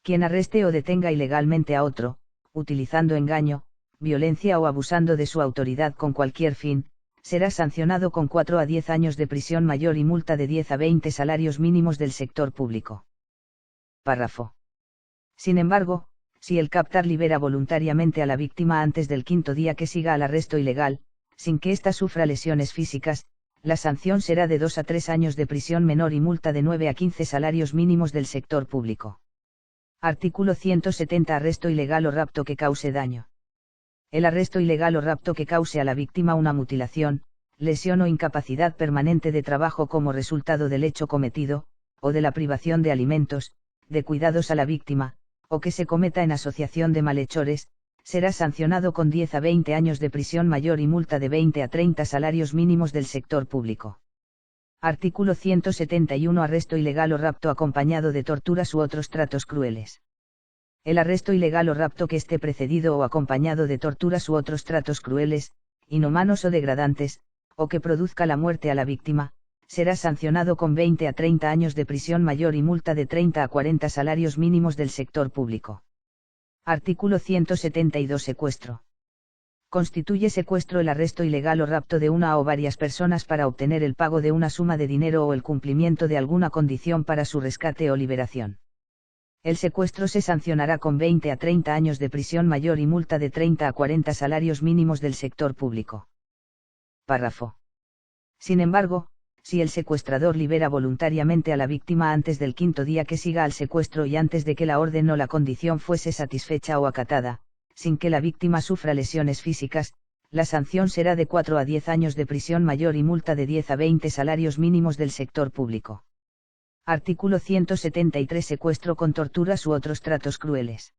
Quien arreste o detenga ilegalmente a otro, utilizando engaño, violencia o abusando de su autoridad con cualquier fin, será sancionado con 4 a 10 años de prisión mayor y multa de 10 a 20 salarios mínimos del sector público. Párrafo. Sin embargo, si el captar libera voluntariamente a la víctima antes del 5º día que siga al arresto ilegal, sin que ésta sufra lesiones físicas, la sanción será de 2 a 3 años de prisión menor y multa de 9 a 15 salarios mínimos del sector público. Artículo 170. Arresto ilegal o rapto que cause daño. El arresto ilegal o rapto que cause a la víctima una mutilación, lesión o incapacidad permanente de trabajo como resultado del hecho cometido, o de la privación de alimentos, de cuidados a la víctima, o que se cometa en asociación de malhechores, será sancionado con 10 a 20 años de prisión mayor y multa de 20 a 30 salarios mínimos del sector público. Artículo 171. Arresto ilegal o rapto acompañado de torturas u otros tratos crueles. El arresto ilegal o rapto que esté precedido o acompañado de torturas u otros tratos crueles, inhumanos o degradantes, o que produzca la muerte a la víctima, será sancionado con 20 a 30 años de prisión mayor y multa de 30 a 40 salarios mínimos del sector público. Artículo 172. Secuestro. Constituye secuestro el arresto ilegal o rapto de una o varias personas para obtener el pago de una suma de dinero o el cumplimiento de alguna condición para su rescate o liberación. El secuestro se sancionará con 20 a 30 años de prisión mayor y multa de 30 a 40 salarios mínimos del sector público. Párrafo. Sin embargo, si el secuestrador libera voluntariamente a la víctima antes del quinto día que siga al secuestro y antes de que la orden o la condición fuese satisfecha o acatada, sin que la víctima sufra lesiones físicas, la sanción será de 4 a 10 años de prisión mayor y multa de 10 a 20 salarios mínimos del sector público. Artículo 173. Secuestro con torturas u otros tratos crueles.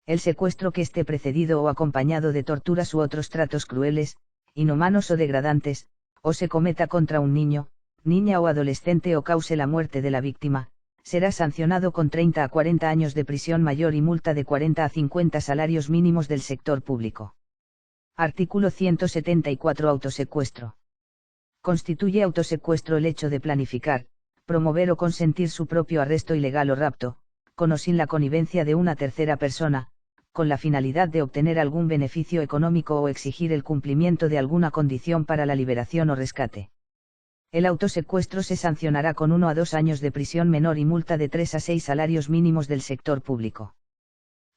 El secuestro que esté precedido o acompañado de torturas u otros tratos crueles, inhumanos o degradantes, o se cometa contra un niño, niña o adolescente o cause la muerte de la víctima, será sancionado con 30 a 40 años de prisión mayor y multa de 40 a 50 salarios mínimos del sector público. Artículo 174. Autosecuestro. Constituye autosecuestro el hecho de planificar, promover o consentir su propio arresto ilegal o rapto, con o sin la connivencia de una tercera persona, con la finalidad de obtener algún beneficio económico o exigir el cumplimiento de alguna condición para la liberación o rescate. El autosecuestro se sancionará con 1 a 2 años de prisión menor y multa de 3 a 6 salarios mínimos del sector público.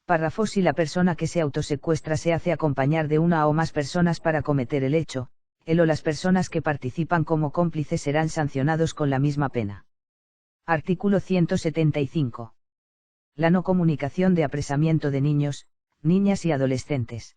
Párrafo. Si la persona que se autosecuestra se hace acompañar de una o más personas para cometer el hecho, él o las personas que participan como cómplices serán sancionados con la misma pena. Artículo 175. La no comunicación de apresamiento de niños, niñas y adolescentes.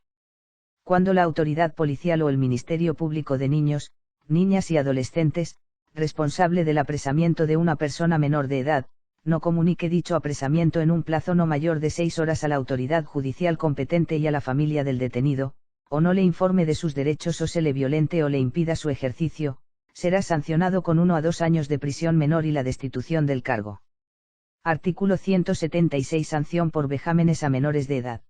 Cuando la autoridad policial o el Ministerio Público de Niños, Niñas y Adolescentes, responsable del apresamiento de una persona menor de edad, no comunique dicho apresamiento en un plazo no mayor de 6 horas a la autoridad judicial competente y a la familia del detenido, o no le informe de sus derechos o se le violente o le impida su ejercicio, será sancionado con 1 a 2 años de prisión menor y la destitución del cargo. Artículo 176. Sanción por vejámenes a menores de edad.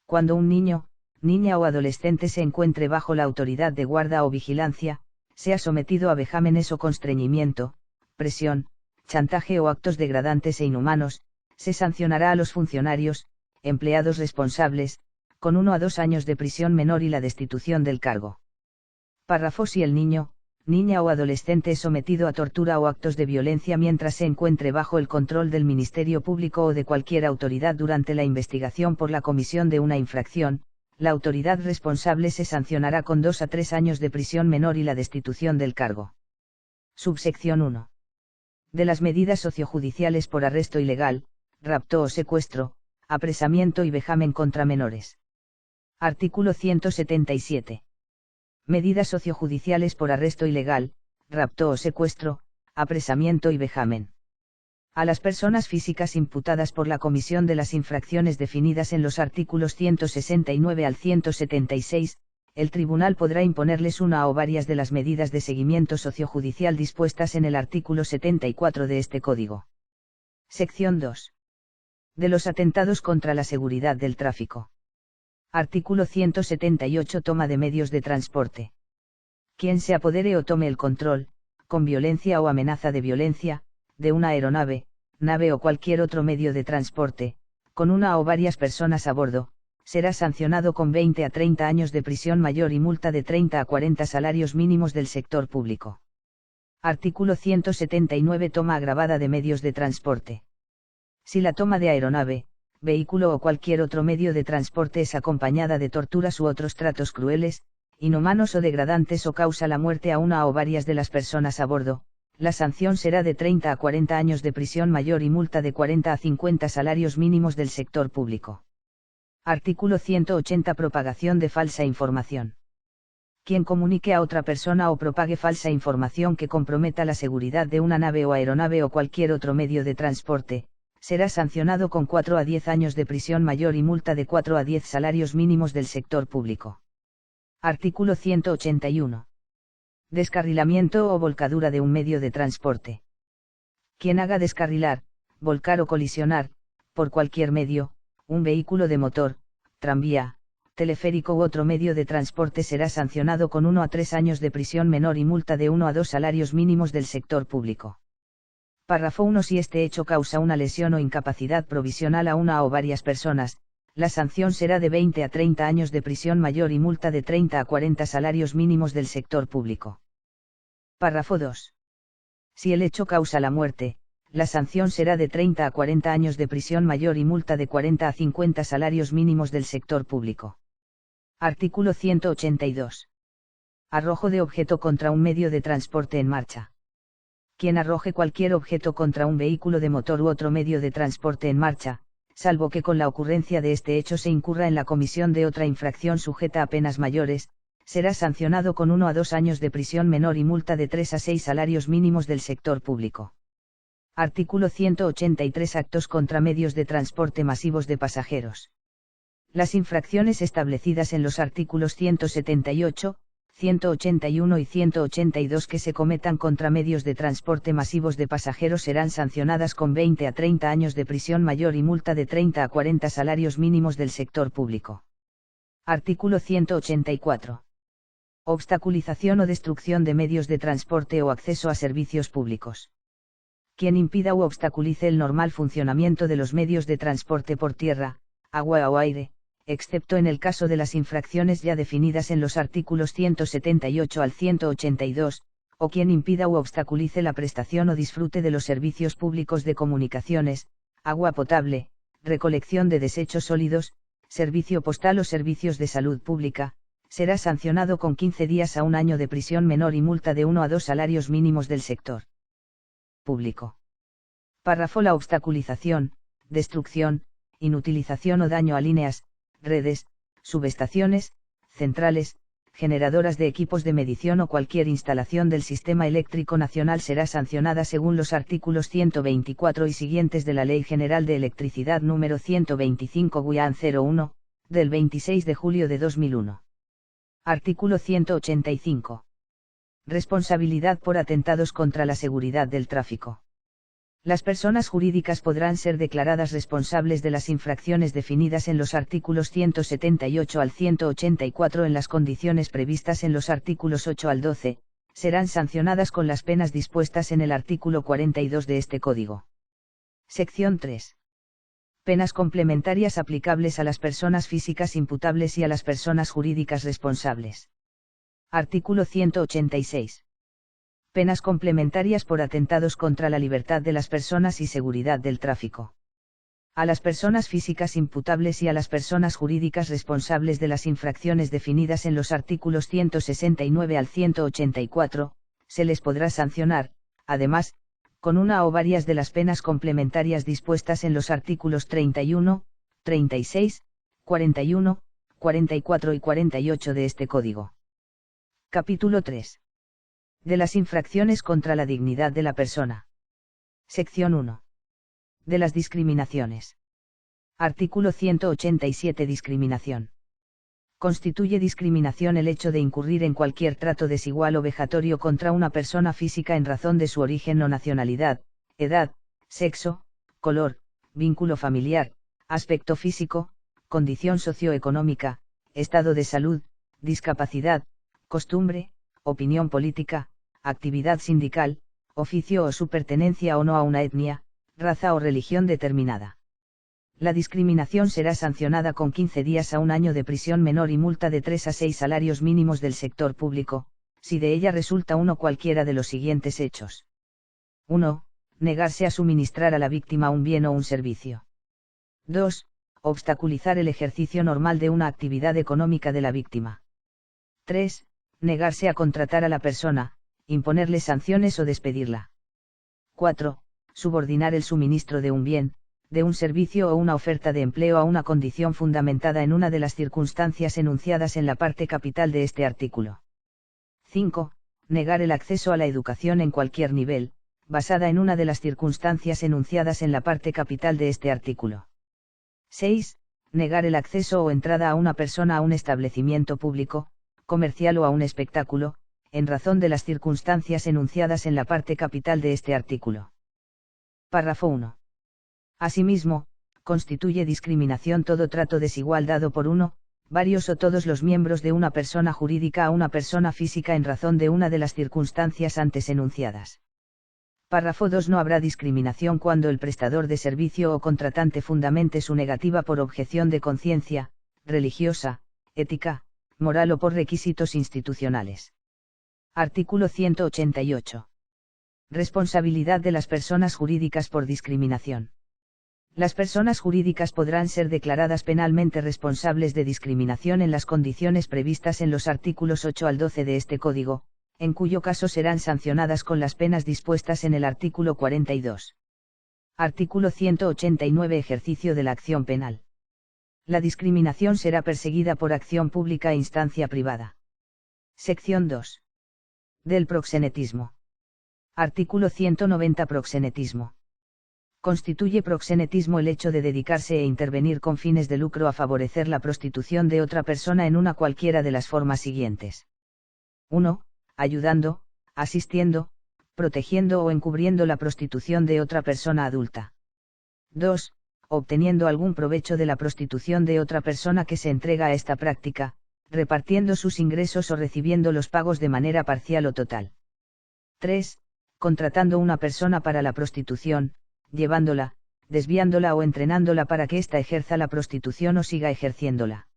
Cuando un niño, niña o adolescente se encuentre bajo la autoridad de guarda o vigilancia, sea sometido a vejámenes o constreñimiento, presión, chantaje o actos degradantes e inhumanos, se sancionará a los funcionarios, empleados responsables, con 1 a 2 años de prisión menor y la destitución del cargo. Párrafo. Si el niño, niña o adolescente es sometido a tortura o actos de violencia mientras se encuentre bajo el control del Ministerio Público o de cualquier autoridad durante la investigación por la comisión de una infracción, la autoridad responsable se sancionará con 2 a 3 años de prisión menor y la destitución del cargo. Subsección 1. De las medidas sociojudiciales por arresto ilegal, rapto o secuestro, apresamiento y vejamen contra menores. Artículo 177. Medidas sociojudiciales por arresto ilegal, rapto o secuestro, apresamiento y vejamen. A las personas físicas imputadas por la comisión de las infracciones definidas en los artículos 169 al 176, el tribunal podrá imponerles una o varias de las medidas de seguimiento sociojudicial dispuestas en el artículo 74 de este Código. Sección 2. De los atentados contra la seguridad del tráfico. Artículo 178. Toma de medios de transporte. Quien se apodere o tome el control, con violencia o amenaza de violencia, de una aeronave, nave o cualquier otro medio de transporte, con una o varias personas a bordo, será sancionado con 20 a 30 años de prisión mayor y multa de 30 a 40 salarios mínimos del sector público. Artículo 179. Toma agravada de medios de transporte. Si la toma de aeronave, vehículo o cualquier otro medio de transporte es acompañada de torturas u otros tratos crueles, inhumanos o degradantes o causa la muerte a una o varias de las personas a bordo, la sanción será de 30 a 40 años de prisión mayor y multa de 40 a 50 salarios mínimos del sector público. Artículo 180. Propagación de falsa información. Quien comunique a otra persona o propague falsa información que comprometa la seguridad de una nave o aeronave o cualquier otro medio de transporte, será sancionado con 4 a 10 años de prisión mayor y multa de 4 a 10 salarios mínimos del sector público. Artículo 181. Descarrilamiento o volcadura de un medio de transporte. Quien haga descarrilar, volcar o colisionar, por cualquier medio, un vehículo de motor, tranvía, teleférico u otro medio de transporte será sancionado con 1 a 3 años de prisión menor y multa de 1 a 2 salarios mínimos del sector público. Párrafo 1. Si este hecho causa una lesión o incapacidad provisional a una o varias personas, la sanción será de 20 a 30 años de prisión mayor y multa de 30 a 40 salarios mínimos del sector público. Párrafo 2. Si el hecho causa la muerte, la sanción será de 30 a 40 años de prisión mayor y multa de 40 a 50 salarios mínimos del sector público. Artículo 182. Arrojo de objeto contra un medio de transporte en marcha. Quien arroje cualquier objeto contra un vehículo de motor u otro medio de transporte en marcha, salvo que con la ocurrencia de este hecho se incurra en la comisión de otra infracción sujeta a penas mayores, será sancionado con 1 a 2 años de prisión menor y multa de 3 a 6 salarios mínimos del sector público. Artículo 183. Actos contra medios de transporte masivos de pasajeros. Las infracciones establecidas en los artículos 178, 181 y 182 que se cometan contra medios de transporte masivos de pasajeros serán sancionadas con 20 a 30 años de prisión mayor y multa de 30 a 40 salarios mínimos del sector público. Artículo 184. Obstaculización o destrucción de medios de transporte o acceso a servicios públicos. Quien impida u obstaculice el normal funcionamiento de los medios de transporte por tierra, agua o aire, excepto en el caso de las infracciones ya definidas en los artículos 178 al 182, o quien impida u obstaculice la prestación o disfrute de los servicios públicos de comunicaciones, agua potable, recolección de desechos sólidos, servicio postal o servicios de salud pública, será sancionado con 15 días a 1 año de prisión menor y multa de 1 a 2 salarios mínimos del sector público. Párrafo. La obstaculización, destrucción, inutilización o daño a líneas, redes, subestaciones, centrales, generadoras de equipos de medición o cualquier instalación del Sistema Eléctrico Nacional será sancionada según los artículos 124 y siguientes de la Ley General de Electricidad número 125/01, del 26 de julio de 2001. Artículo 185. Responsabilidad por atentados contra la seguridad del tráfico. Las personas jurídicas podrán ser declaradas responsables de las infracciones definidas en los artículos 178 al 184 en las condiciones previstas en los artículos 8 al 12, serán sancionadas con las penas dispuestas en el artículo 42 de este Código. Sección 3. Penas complementarias aplicables a las personas físicas imputables y a las personas jurídicas responsables. Artículo 186. Penas complementarias por atentados contra la libertad de las personas y seguridad del tráfico. A las personas físicas imputables y a las personas jurídicas responsables de las infracciones definidas en los artículos 169 al 184, se les podrá sancionar, además, con una o varias de las penas complementarias dispuestas en los artículos 31, 36, 41, 44 y 48 de este Código. Capítulo 3. De las infracciones contra la dignidad de la persona. Sección 1. De las discriminaciones. Artículo 187. Discriminación. Constituye discriminación el hecho de incurrir en cualquier trato desigual o vejatorio contra una persona física en razón de su origen o nacionalidad, edad, sexo, color, vínculo familiar, aspecto físico, condición socioeconómica, estado de salud, discapacidad, costumbre, opinión política, actividad sindical, oficio o su pertenencia o no a una etnia, raza o religión determinada. La discriminación será sancionada con 15 días a 1 año de prisión menor y multa de 3 a 6 salarios mínimos del sector público, si de ella resulta uno cualquiera de los siguientes hechos. 1. Negarse a suministrar a la víctima un bien o un servicio. 2. Obstaculizar el ejercicio normal de una actividad económica de la víctima. 3. Negarse a contratar a la persona, imponerle sanciones o despedirla. 4. Subordinar el suministro de un bien, de un servicio o una oferta de empleo a una condición fundamentada en una de las circunstancias enunciadas en la parte capital de este artículo. 5. Negar el acceso a la educación en cualquier nivel, basada en una de las circunstancias enunciadas en la parte capital de este artículo. 6. Negar el acceso o entrada a una persona a un establecimiento público, comercial o a un espectáculo, en razón de las circunstancias enunciadas en la parte capital de este artículo. Párrafo 1. Asimismo, constituye discriminación todo trato desigual dado por uno, varios o todos los miembros de una persona jurídica a una persona física en razón de una de las circunstancias antes enunciadas. Párrafo 2. No habrá discriminación cuando el prestador de servicio o contratante fundamente su negativa por objeción de conciencia, religiosa, ética, moral o por requisitos institucionales. Artículo 188. Responsabilidad de las personas jurídicas por discriminación. Las personas jurídicas podrán ser declaradas penalmente responsables de discriminación en las condiciones previstas en los artículos 8 al 12 de este Código, en cuyo caso serán sancionadas con las penas dispuestas en el artículo 42. Artículo 189. Ejercicio de la acción penal. La discriminación será perseguida por acción pública e instancia privada. Sección 2. Del proxenetismo. Artículo 190. Proxenetismo. Constituye proxenetismo el hecho de dedicarse e intervenir con fines de lucro a favorecer la prostitución de otra persona en una cualquiera de las formas siguientes. 1. Ayudando, asistiendo, protegiendo o encubriendo la prostitución de otra persona adulta. 2. Obteniendo algún provecho de la prostitución de otra persona que se entrega a esta práctica, repartiendo sus ingresos o recibiendo los pagos de manera parcial o total. 3. Contratando una persona para la prostitución, llevándola, desviándola o entrenándola para que ésta ejerza la prostitución o siga ejerciéndola.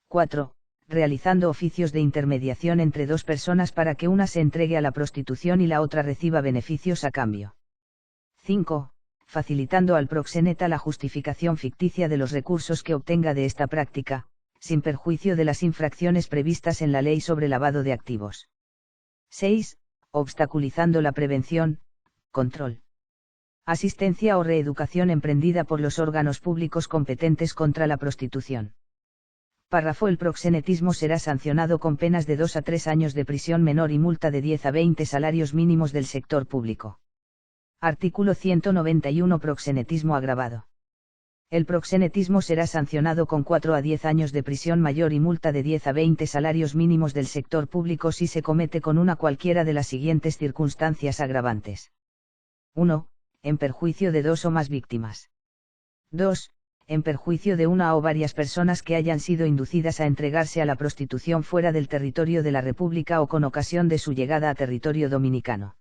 4. Realizando oficios de intermediación entre dos personas para que una se entregue a la prostitución y la otra reciba beneficios a cambio. 5. Facilitando al proxeneta la justificación ficticia de los recursos que obtenga de esta práctica, sin perjuicio de las infracciones previstas en la ley sobre lavado de activos. 6. Obstaculizando la prevención, control, asistencia o reeducación emprendida por los órganos públicos competentes contra la prostitución. Párrafo. El proxenetismo será sancionado con penas de 2 a 3 años de prisión menor y multa de 10 a 20 salarios mínimos del sector público. Artículo 191. Proxenetismo agravado. El proxenetismo será sancionado con 4 a 10 años de prisión mayor y multa de 10 a 20 salarios mínimos del sector público si se comete con una cualquiera de las siguientes circunstancias agravantes. 1. En perjuicio de dos o más víctimas. 2. En perjuicio de una o varias personas que hayan sido inducidas a entregarse a la prostitución fuera del territorio de la República o con ocasión de su llegada a territorio dominicano.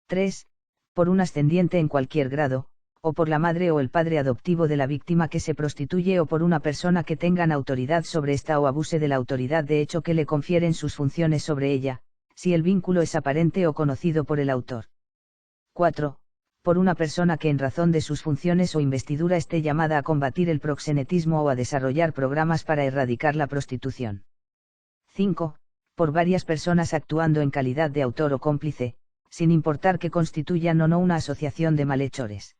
3. Por un ascendiente en cualquier grado, o por la madre o el padre adoptivo de la víctima que se prostituye o por una persona que tengan autoridad sobre esta o abuse de la autoridad de hecho que le confieren sus funciones sobre ella, si el vínculo es aparente o conocido por el autor. 4. Por una persona que en razón de sus funciones o investidura esté llamada a combatir el proxenetismo o a desarrollar programas para erradicar la prostitución. 5. Por varias personas actuando en calidad de autor o cómplice, sin importar que constituyan o no una asociación de malhechores.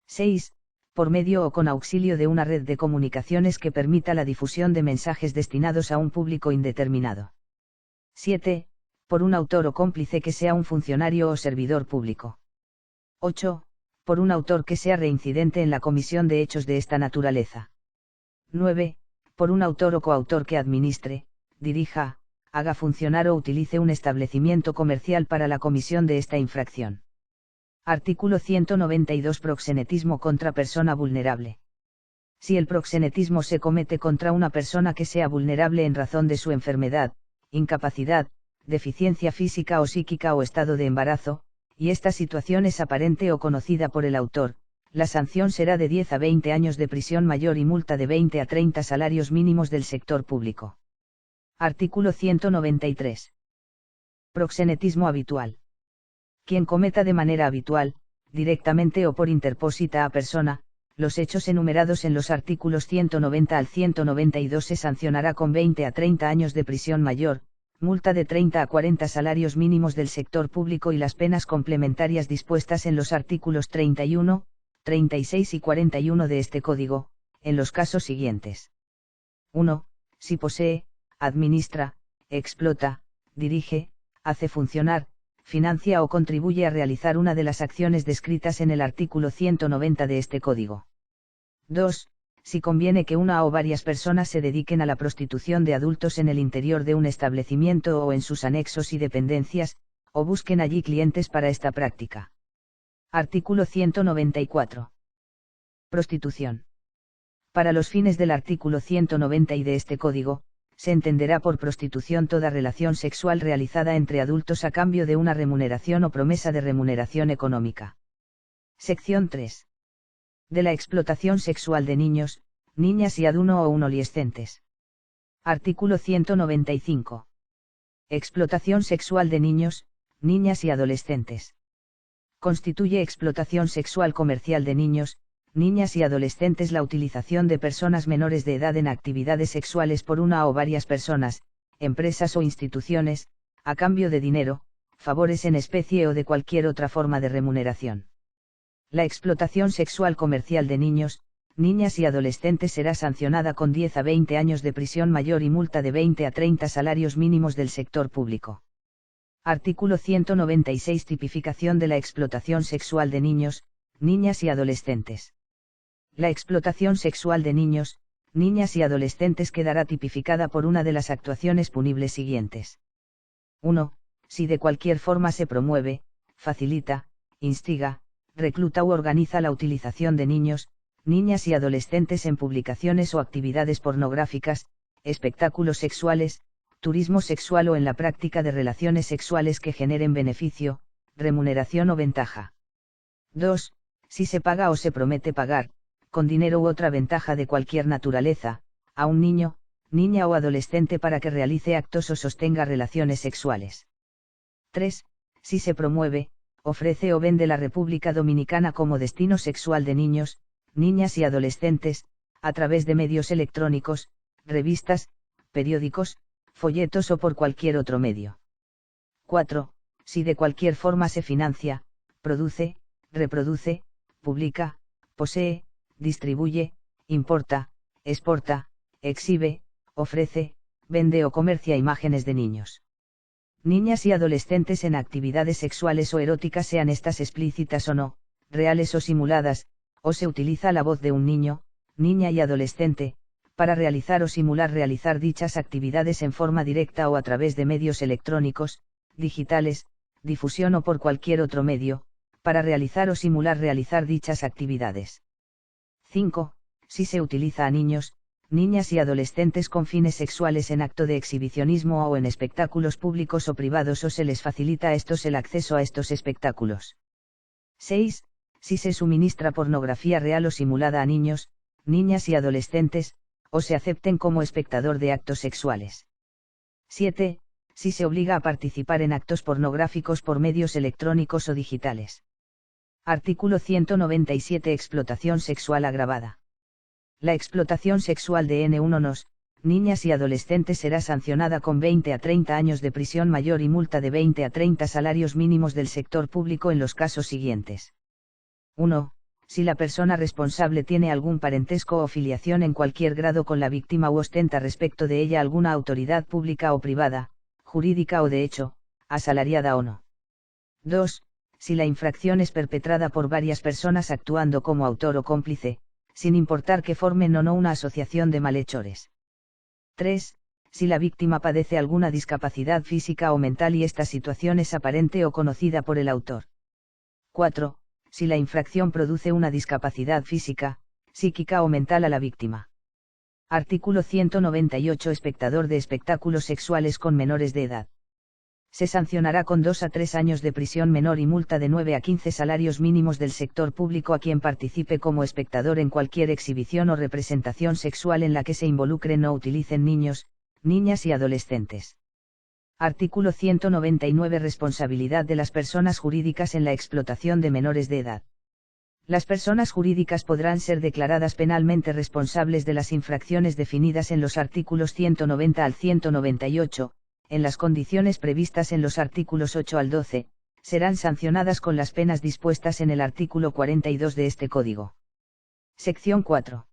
6. Por medio o con auxilio de una red de comunicaciones que permita la difusión de mensajes destinados a un público indeterminado. 7. Por un autor o cómplice que sea un funcionario o servidor público. 8. Por un autor que sea reincidente en la comisión de hechos de esta naturaleza. 9. Por un autor o coautor que administre, dirija, haga funcionar o utilice un establecimiento comercial para la comisión de esta infracción. Artículo 192. Proxenetismo contra persona vulnerable. Si el proxenetismo se comete contra una persona que sea vulnerable en razón de su enfermedad, incapacidad, deficiencia física o psíquica o estado de embarazo, y esta situación es aparente o conocida por el autor, la sanción será de 10 a 20 años de prisión mayor y multa de 20 a 30 salarios mínimos del sector público. Artículo 193. Proxenetismo habitual. Quien cometa de manera habitual, directamente o por interpósita a persona, los hechos enumerados en los artículos 190 al 192 se sancionará con 20 a 30 años de prisión mayor, multa de 30 a 40 salarios mínimos del sector público y las penas complementarias dispuestas en los artículos 31, 36 y 41 de este Código, en los casos siguientes. 1. Si posee, administra, explota, dirige, hace funcionar, financia o contribuye a realizar una de las acciones descritas en el artículo 190 de este Código. 2. Si conviene que una o varias personas se dediquen a la prostitución de adultos en el interior de un establecimiento o en sus anexos y dependencias, o busquen allí clientes para esta práctica. Artículo 194. Prostitución. Para los fines del artículo 190 y de este Código, se entenderá por prostitución toda relación sexual realizada entre adultos a cambio de una remuneración o promesa de remuneración económica. Sección 3. De la explotación sexual de niños, niñas y adolescentes. Artículo 195. Explotación sexual de niños, niñas y adolescentes. Constituye explotación sexual comercial de niños, niñas y adolescentes la utilización de personas menores de edad en actividades sexuales por una o varias personas, empresas o instituciones, a cambio de dinero, favores en especie o de cualquier otra forma de remuneración. La explotación sexual comercial de niños, niñas y adolescentes será sancionada con 10 a 20 años de prisión mayor y multa de 20 a 30 salarios mínimos del sector público. Artículo 196. Tipificación de la explotación sexual de niños, niñas y adolescentes. La explotación sexual de niños, niñas y adolescentes quedará tipificada por una de las actuaciones punibles siguientes. 1. Si de cualquier forma se promueve, facilita, instiga, recluta u organiza la utilización de niños, niñas y adolescentes en publicaciones o actividades pornográficas, espectáculos sexuales, turismo sexual o en la práctica de relaciones sexuales que generen beneficio, remuneración o ventaja. 2. Si se paga o se promete pagar, con dinero u otra ventaja de cualquier naturaleza, a un niño, niña o adolescente para que realice actos o sostenga relaciones sexuales. 3. Si se promueve, ofrece o vende la República Dominicana como destino sexual de niños, niñas y adolescentes, a través de medios electrónicos, revistas, periódicos, folletos o por cualquier otro medio. 4. Si de cualquier forma se financia, produce, reproduce, publica, posee, distribuye, importa, exporta, exhibe, ofrece, vende o comercia imágenes de niños, niñas y adolescentes en actividades sexuales o eróticas, sean estas explícitas o no, reales o simuladas, o se utiliza la voz de un niño, niña y adolescente, para realizar o simular realizar dichas actividades en forma directa o a través de medios electrónicos, digitales, difusión o por cualquier otro medio, para realizar o simular realizar dichas actividades. 5. Si se utiliza a niños, niñas y adolescentes con fines sexuales en acto de exhibicionismo o en espectáculos públicos o privados o se les facilita a estos el acceso a estos espectáculos. 6. Si se suministra pornografía real o simulada a niños, niñas y adolescentes, o se acepten como espectador de actos sexuales. 7. Si se obliga a participar en actos pornográficos por medios electrónicos o digitales. Artículo 197. Explotación sexual agravada. La explotación sexual de N1 niñas y adolescentes será sancionada con 20 a 30 años de prisión mayor y multa de 20 a 30 salarios mínimos del sector público en los casos siguientes. 1. Si la persona responsable tiene algún parentesco o filiación en cualquier grado con la víctima u ostenta respecto de ella alguna autoridad pública o privada, jurídica o de hecho, asalariada o no. 2. Si la infracción es perpetrada por varias personas actuando como autor o cómplice, sin importar que formen o no una asociación de malhechores. 3. Si la víctima padece alguna discapacidad física o mental y esta situación es aparente o conocida por el autor. 4. Si la infracción produce una discapacidad física, psíquica o mental a la víctima. Artículo 198. Espectador de espectáculos sexuales con menores de edad. Se sancionará con 2 a 3 años de prisión menor y multa de 9 a 15 salarios mínimos del sector público a quien participe como espectador en cualquier exhibición o representación sexual en la que se involucren o utilicen niños, niñas y adolescentes. Artículo 199. Responsabilidad de las personas jurídicas en la explotación de menores de edad. Las personas jurídicas podrán ser declaradas penalmente responsables de las infracciones definidas en los artículos 190 al 198, en las condiciones previstas en los artículos 8 al 12, serán sancionadas con las penas dispuestas en el artículo 42 de este Código. Sección 4.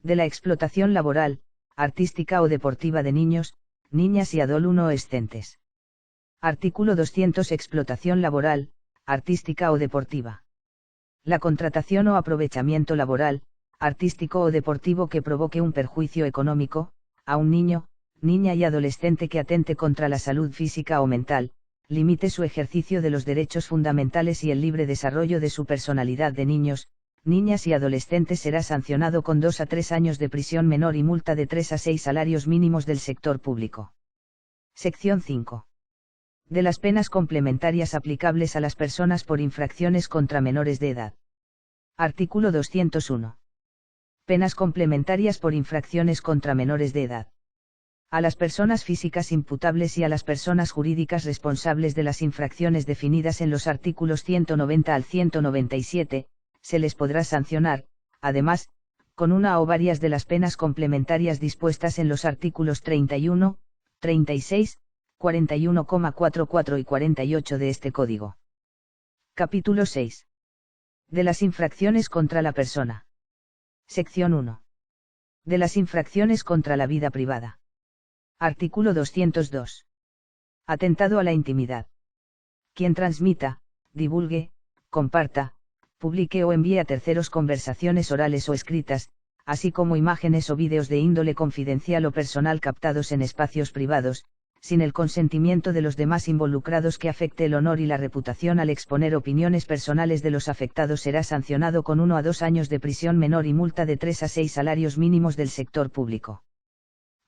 De la explotación laboral, artística o deportiva de niños, niñas y adolescentes. Artículo 200. Explotación laboral, artística o deportiva. La contratación o aprovechamiento laboral, artístico o deportivo que provoque un perjuicio económico, a un niño, niña y adolescente que atente contra la salud física o mental, limite su ejercicio de los derechos fundamentales y el libre desarrollo de su personalidad de niños, niñas y adolescentes será sancionado con 2 a 3 años de prisión menor y multa de 3 a 6 salarios mínimos del sector público. Sección 5. De las penas complementarias aplicables a las personas por infracciones contra menores de edad. Artículo 201. Penas complementarias por infracciones contra menores de edad. A las personas físicas imputables y a las personas jurídicas responsables de las infracciones definidas en los artículos 190 al 197, se les podrá sancionar, además, con una o varias de las penas complementarias dispuestas en los artículos 31, 36, 41,44 y 48 de este Código. Capítulo 6. De las infracciones contra la persona. Sección 1. De las infracciones contra la vida privada. Artículo 202. Atentado a la intimidad. Quien transmita, divulgue, comparta, publique o envíe a terceros conversaciones orales o escritas, así como imágenes o vídeos de índole confidencial o personal captados en espacios privados, sin el consentimiento de los demás involucrados que afecte el honor y la reputación al exponer opiniones personales de los afectados será sancionado con 1 a 2 años de prisión menor y multa de 3 a 6 salarios mínimos del sector público.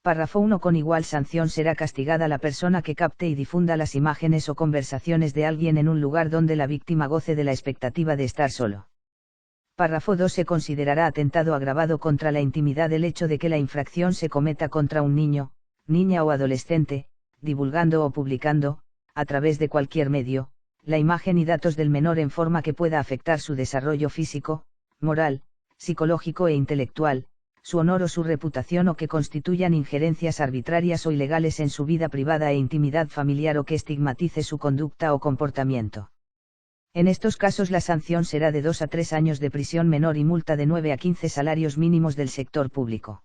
Párrafo 1. Con igual sanción será castigada la persona que capte y difunda las imágenes o conversaciones de alguien en un lugar donde la víctima goce de la expectativa de estar solo. Párrafo 2. Se considerará atentado agravado contra la intimidad el hecho de que la infracción se cometa contra un niño, niña o adolescente, divulgando o publicando, a través de cualquier medio, la imagen y datos del menor en forma que pueda afectar su desarrollo físico, moral, psicológico e intelectual, su honor o su reputación o que constituyan injerencias arbitrarias o ilegales en su vida privada e intimidad familiar o que estigmatice su conducta o comportamiento. En estos casos la sanción será de 2 a 3 años de prisión menor y multa de 9 a 15 salarios mínimos del sector público.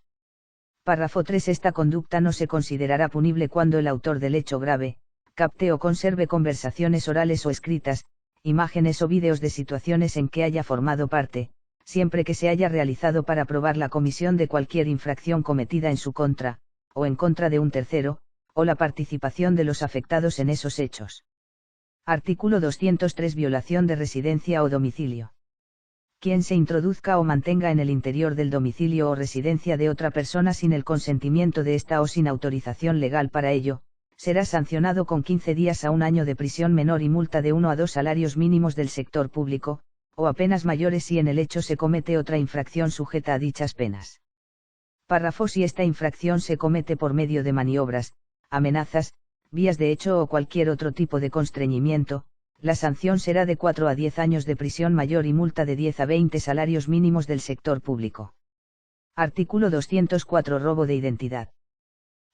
Párrafo 3. Esta conducta no se considerará punible cuando el autor del hecho grave, capte o conserve conversaciones orales o escritas, imágenes o vídeos de situaciones en que haya formado parte, siempre que se haya realizado para probar la comisión de cualquier infracción cometida en su contra, o en contra de un tercero, o la participación de los afectados en esos hechos. Artículo 203. Violación de residencia o domicilio. Quien se introduzca o mantenga en el interior del domicilio o residencia de otra persona sin el consentimiento de ésta o sin autorización legal para ello, será sancionado con 15 días a 1 año de prisión menor y multa de 1 a 2 salarios mínimos del sector público, o a penas mayores si en el hecho se comete otra infracción sujeta a dichas penas. Párrafo. Si esta infracción se comete por medio de maniobras, amenazas, vías de hecho o cualquier otro tipo de constreñimiento, la sanción será de 4 a 10 años de prisión mayor y multa de 10 a 20 salarios mínimos del sector público. Artículo 204. Robo de identidad.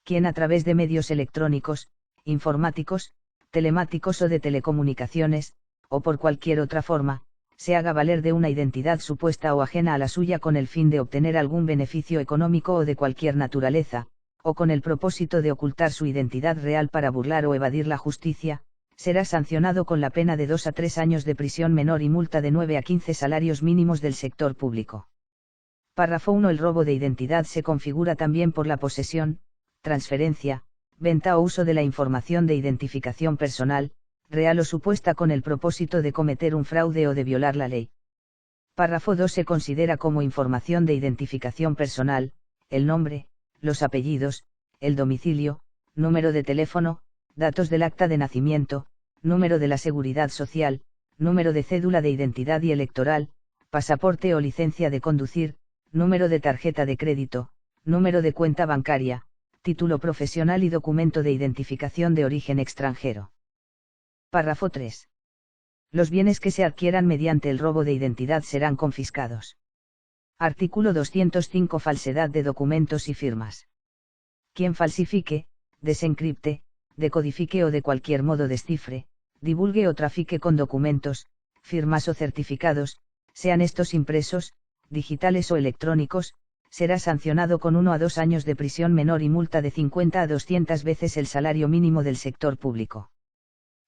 Quien a través de medios electrónicos, informáticos, telemáticos o de telecomunicaciones, o por cualquier otra forma, se haga valer de una identidad supuesta o ajena a la suya con el fin de obtener algún beneficio económico o de cualquier naturaleza, o con el propósito de ocultar su identidad real para burlar o evadir la justicia, será sancionado con la pena de 2 a 3 años de prisión menor y multa de 9 a 15 salarios mínimos del sector público. Párrafo 1. El robo de identidad se configura también por la posesión, transferencia, venta o uso de la información de identificación personal, real o supuesta con el propósito de cometer un fraude o de violar la ley. Párrafo 2. Se considera como información de identificación personal, el nombre, los apellidos, el domicilio, número de teléfono, datos del acta de nacimiento, número de la seguridad social, número de cédula de identidad y electoral, pasaporte o licencia de conducir, número de tarjeta de crédito, número de cuenta bancaria, título profesional y documento de identificación de origen extranjero. Párrafo 3. Los bienes que se adquieran mediante el robo de identidad serán confiscados. Artículo 205. Falsedad de documentos y firmas. Quien falsifique, desencripte, decodifique o de cualquier modo descifre, divulgue o trafique con documentos, firmas o certificados, sean estos impresos, digitales o electrónicos, será sancionado con 1 a 2 años de prisión menor y multa de 50 a 200 veces el salario mínimo del sector público.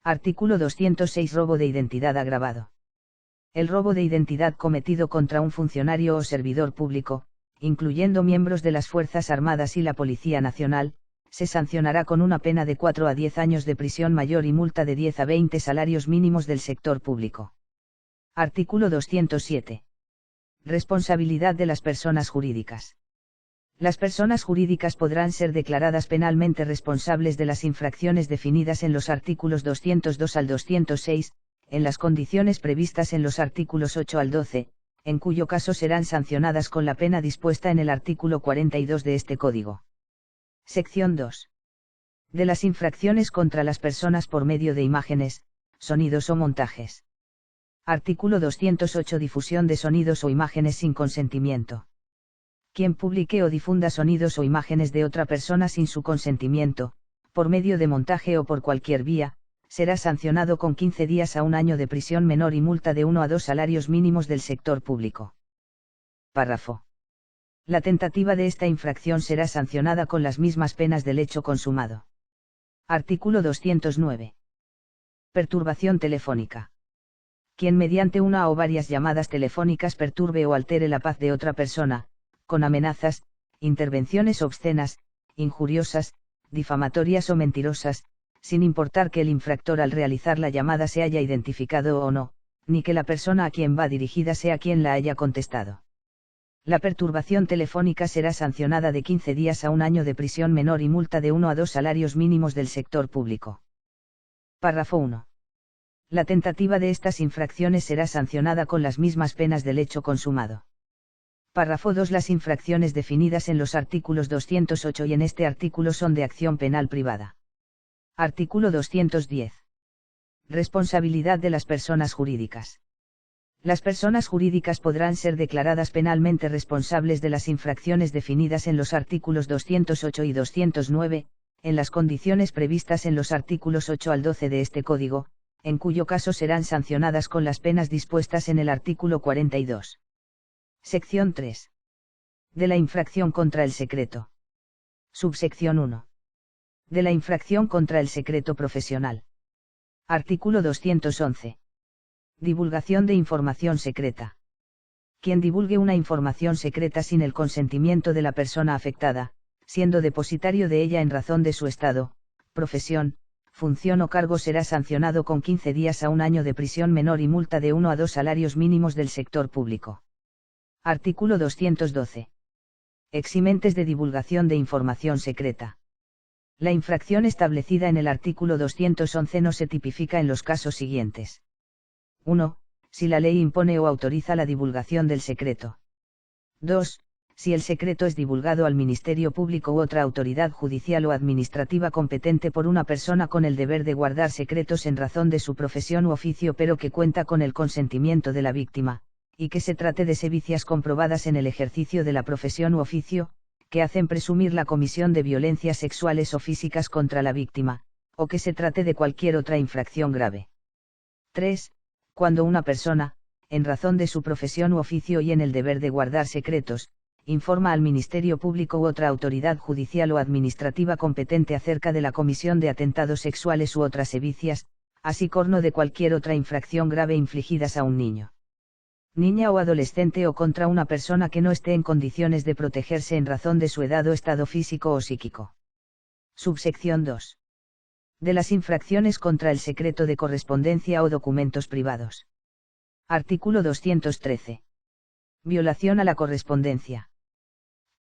Artículo 206. Robo de identidad agravado. El robo de identidad cometido contra un funcionario o servidor público, incluyendo miembros de las Fuerzas Armadas y la Policía Nacional, se sancionará con una pena de 4 a 10 años de prisión mayor y multa de 10 a 20 salarios mínimos del sector público. Artículo 207. Responsabilidad de las personas jurídicas. Las personas jurídicas podrán ser declaradas penalmente responsables de las infracciones definidas en los artículos 202 al 206, en las condiciones previstas en los artículos 8 al 12, en cuyo caso serán sancionadas con la pena dispuesta en el artículo 42 de este Código. Sección 2. De las infracciones contra las personas por medio de imágenes, sonidos o montajes. Artículo 208. Difusión de sonidos o imágenes sin consentimiento. Quien publique o difunda sonidos o imágenes de otra persona sin su consentimiento, por medio de montaje o por cualquier vía, será sancionado con 15 días a un año de prisión menor y multa de 1 a 2 salarios mínimos del sector público. Párrafo. La tentativa de esta infracción será sancionada con las mismas penas del hecho consumado. Artículo 209. Perturbación telefónica. Quien mediante una o varias llamadas telefónicas perturbe o altere la paz de otra persona, con amenazas, intervenciones obscenas, injuriosas, difamatorias o mentirosas, sin importar que el infractor al realizar la llamada se haya identificado o no, ni que la persona a quien va dirigida sea quien la haya contestado. La perturbación telefónica será sancionada de 15 días a un año de prisión menor y multa de 1 a 2 salarios mínimos del sector público. Párrafo 1. La tentativa de estas infracciones será sancionada con las mismas penas del hecho consumado. Párrafo 2. Las infracciones definidas en los artículos 208 y en este artículo son de acción penal privada. Artículo 210. Responsabilidad de las personas jurídicas. Las personas jurídicas podrán ser declaradas penalmente responsables de las infracciones definidas en los artículos 208 y 209, en las condiciones previstas en los artículos 8 al 12 de este Código, en cuyo caso serán sancionadas con las penas dispuestas en el artículo 42. Sección 3. De la infracción contra el secreto. Subsección 1. De la infracción contra el secreto profesional. Artículo 211. Divulgación de información secreta. Quien divulgue una información secreta sin el consentimiento de la persona afectada, siendo depositario de ella en razón de su estado, profesión, función o cargo será sancionado con 15 días a un año de prisión menor y multa de 1 a 2 salarios mínimos del sector público. Artículo 212. Eximentes de divulgación de información secreta. La infracción establecida en el artículo 211 no se tipifica en los casos siguientes. 1. Si la ley impone o autoriza la divulgación del secreto. 2. Si el secreto es divulgado al Ministerio Público u otra autoridad judicial o administrativa competente por una persona con el deber de guardar secretos en razón de su profesión u oficio pero que cuenta con el consentimiento de la víctima, y que se trate de sevicias comprobadas en el ejercicio de la profesión u oficio, que hacen presumir la comisión de violencias sexuales o físicas contra la víctima, o que se trate de cualquier otra infracción grave. 3. Cuando una persona, en razón de su profesión u oficio y en el deber de guardar secretos, informa al Ministerio Público u otra autoridad judicial o administrativa competente acerca de la comisión de atentados sexuales u otras sevicias, así como de cualquier otra infracción grave infligidas a un niño, niña o adolescente o contra una persona que no esté en condiciones de protegerse en razón de su edad o estado físico o psíquico. Subsección 2. De las infracciones contra el secreto de correspondencia o documentos privados. Artículo 213. Violación a la correspondencia.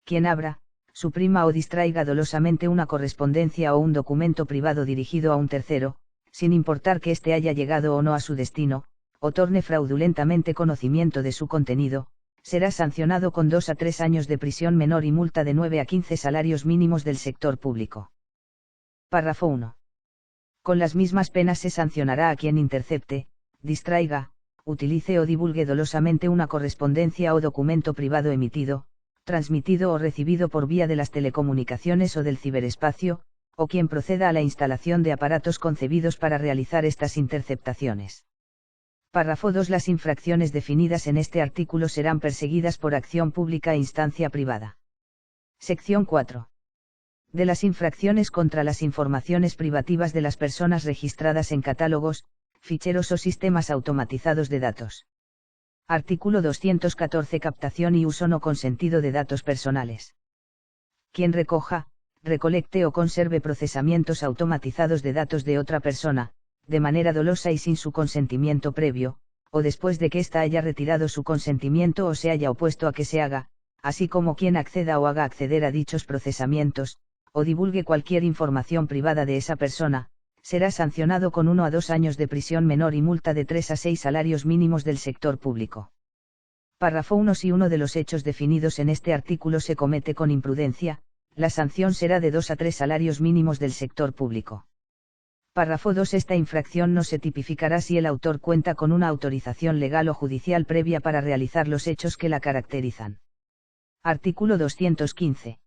Quien abra, suprima o distraiga dolosamente una correspondencia o un documento privado dirigido a un tercero, sin importar que éste haya llegado o no a su destino, o torne fraudulentamente conocimiento de su contenido, será sancionado con 2 a 3 años de prisión menor y multa de 9 a 15 salarios mínimos del sector público. Párrafo 1. Con las mismas penas se sancionará a quien intercepte, distraiga, utilice o divulgue dolosamente una correspondencia o documento privado emitido, transmitido o recibido por vía de las telecomunicaciones o del ciberespacio, o quien proceda a la instalación de aparatos concebidos para realizar estas interceptaciones. Párrafo 2. Las infracciones definidas en este artículo serán perseguidas por acción pública e instancia privada. Sección 4. De las infracciones contra las informaciones privativas de las personas registradas en catálogos, ficheros o sistemas automatizados de datos. Artículo 214. Captación y uso no consentido de datos personales. Quien recoja, recolecte o conserve procesamientos automatizados de datos de otra persona, de manera dolosa y sin su consentimiento previo, o después de que ésta haya retirado su consentimiento o se haya opuesto a que se haga, así como quien acceda o haga acceder a dichos procesamientos, o divulgue cualquier información privada de esa persona, será sancionado con 1 a 2 años de prisión menor y multa de 3 a 6 salarios mínimos del sector público. Párrafo 1. Si uno de los hechos definidos en este artículo se comete con imprudencia, la sanción será de 2 a 3 salarios mínimos del sector público. Párrafo 2. Esta infracción no se tipificará si el autor cuenta con una autorización legal o judicial previa para realizar los hechos que la caracterizan. Artículo 215.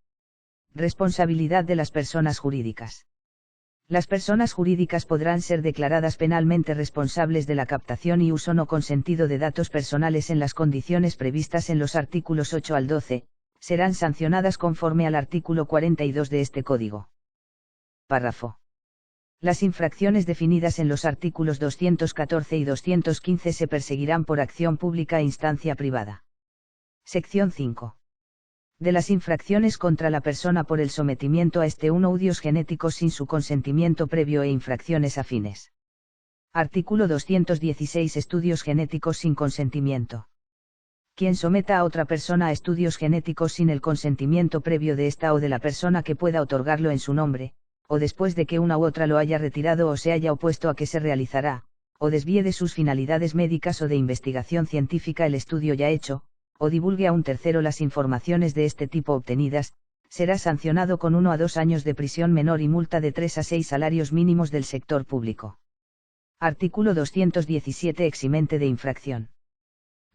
Responsabilidad de las personas jurídicas. Las personas jurídicas podrán ser declaradas penalmente responsables de la captación y uso no consentido de datos personales en las condiciones previstas en los artículos 8 al 12, serán sancionadas conforme al artículo 42 de este Código. Párrafo. Las infracciones definidas en los artículos 214 y 215 se perseguirán por acción pública e instancia privada. Sección 5. De las infracciones contra la persona por el sometimiento a estudios genéticos sin su consentimiento previo e infracciones afines. Artículo 216. Estudios genéticos sin consentimiento. Quien someta a otra persona a estudios genéticos sin el consentimiento previo de esta o de la persona que pueda otorgarlo en su nombre, o después de que una u otra lo haya retirado o se haya opuesto a que se realizará, o desvíe de sus finalidades médicas o de investigación científica el estudio ya hecho, o divulgue a un tercero las informaciones de este tipo obtenidas, será sancionado con 1 a 2 años de prisión menor y multa de 3 a 6 salarios mínimos del sector público. Artículo 217. Eximente de infracción.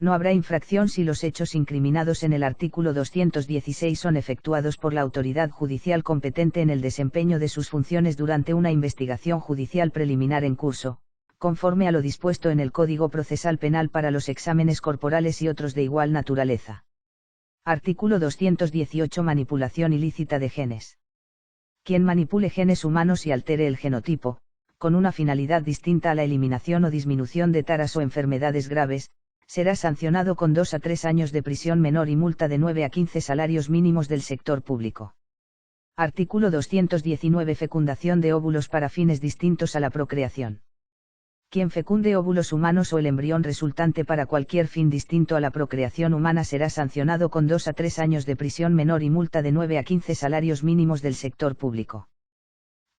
No habrá infracción si los hechos incriminados en el artículo 216 son efectuados por la autoridad judicial competente en el desempeño de sus funciones durante una investigación judicial preliminar en curso, conforme a lo dispuesto en el Código Procesal Penal para los exámenes corporales y otros de igual naturaleza. Artículo 218. Manipulación ilícita de genes. Quien manipule genes humanos y altere el genotipo, con una finalidad distinta a la eliminación o disminución de taras o enfermedades graves, será sancionado con 2 a 3 años de prisión menor y multa de 9 a 15 salarios mínimos del sector público. Artículo 219. Fecundación de óvulos para fines distintos a la procreación. Quien fecunde óvulos humanos o el embrión resultante para cualquier fin distinto a la procreación humana será sancionado con 2 a 3 años de prisión menor y multa de 9 a 15 salarios mínimos del sector público.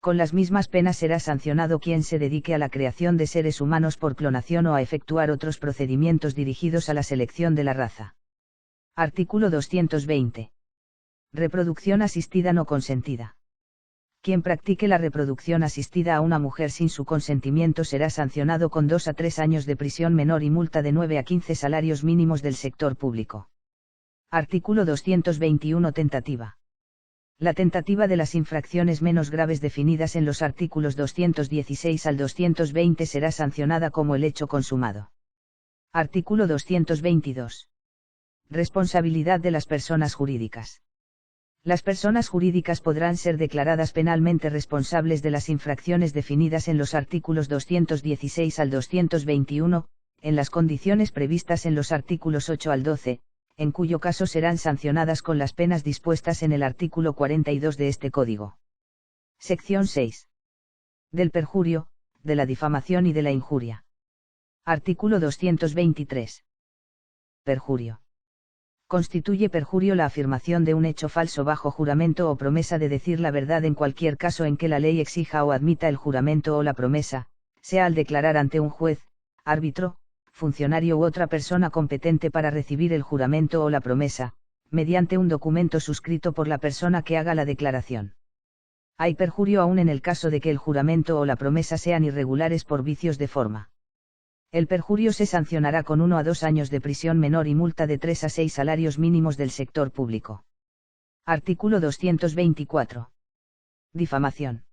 Con las mismas penas será sancionado quien se dedique a la creación de seres humanos por clonación o a efectuar otros procedimientos dirigidos a la selección de la raza. Artículo 220. Reproducción asistida no consentida. Quien practique la reproducción asistida a una mujer sin su consentimiento será sancionado con 2 a 3 años de prisión menor y multa de 9 a 15 salarios mínimos del sector público. Artículo 221. Tentativa. La tentativa de las infracciones menos graves definidas en los artículos 216 al 220 será sancionada como el hecho consumado. Artículo 222. Responsabilidad de las personas jurídicas. Las personas jurídicas podrán ser declaradas penalmente responsables de las infracciones definidas en los artículos 216 al 221, en las condiciones previstas en los artículos 8 al 12, en cuyo caso serán sancionadas con las penas dispuestas en el artículo 42 de este Código. Sección 6. Del perjurio, de la difamación y de la injuria. Artículo 223. Perjurio. Constituye perjurio la afirmación de un hecho falso bajo juramento o promesa de decir la verdad en cualquier caso en que la ley exija o admita el juramento o la promesa, sea al declarar ante un juez, árbitro, funcionario u otra persona competente para recibir el juramento o la promesa, mediante un documento suscrito por la persona que haga la declaración. Hay perjurio aún en el caso de que el juramento o la promesa sean irregulares por vicios de forma. El perjurio se sancionará con 1 a 2 años de prisión menor y multa de 3 a 6 salarios mínimos del sector público. Artículo 224. Difamación.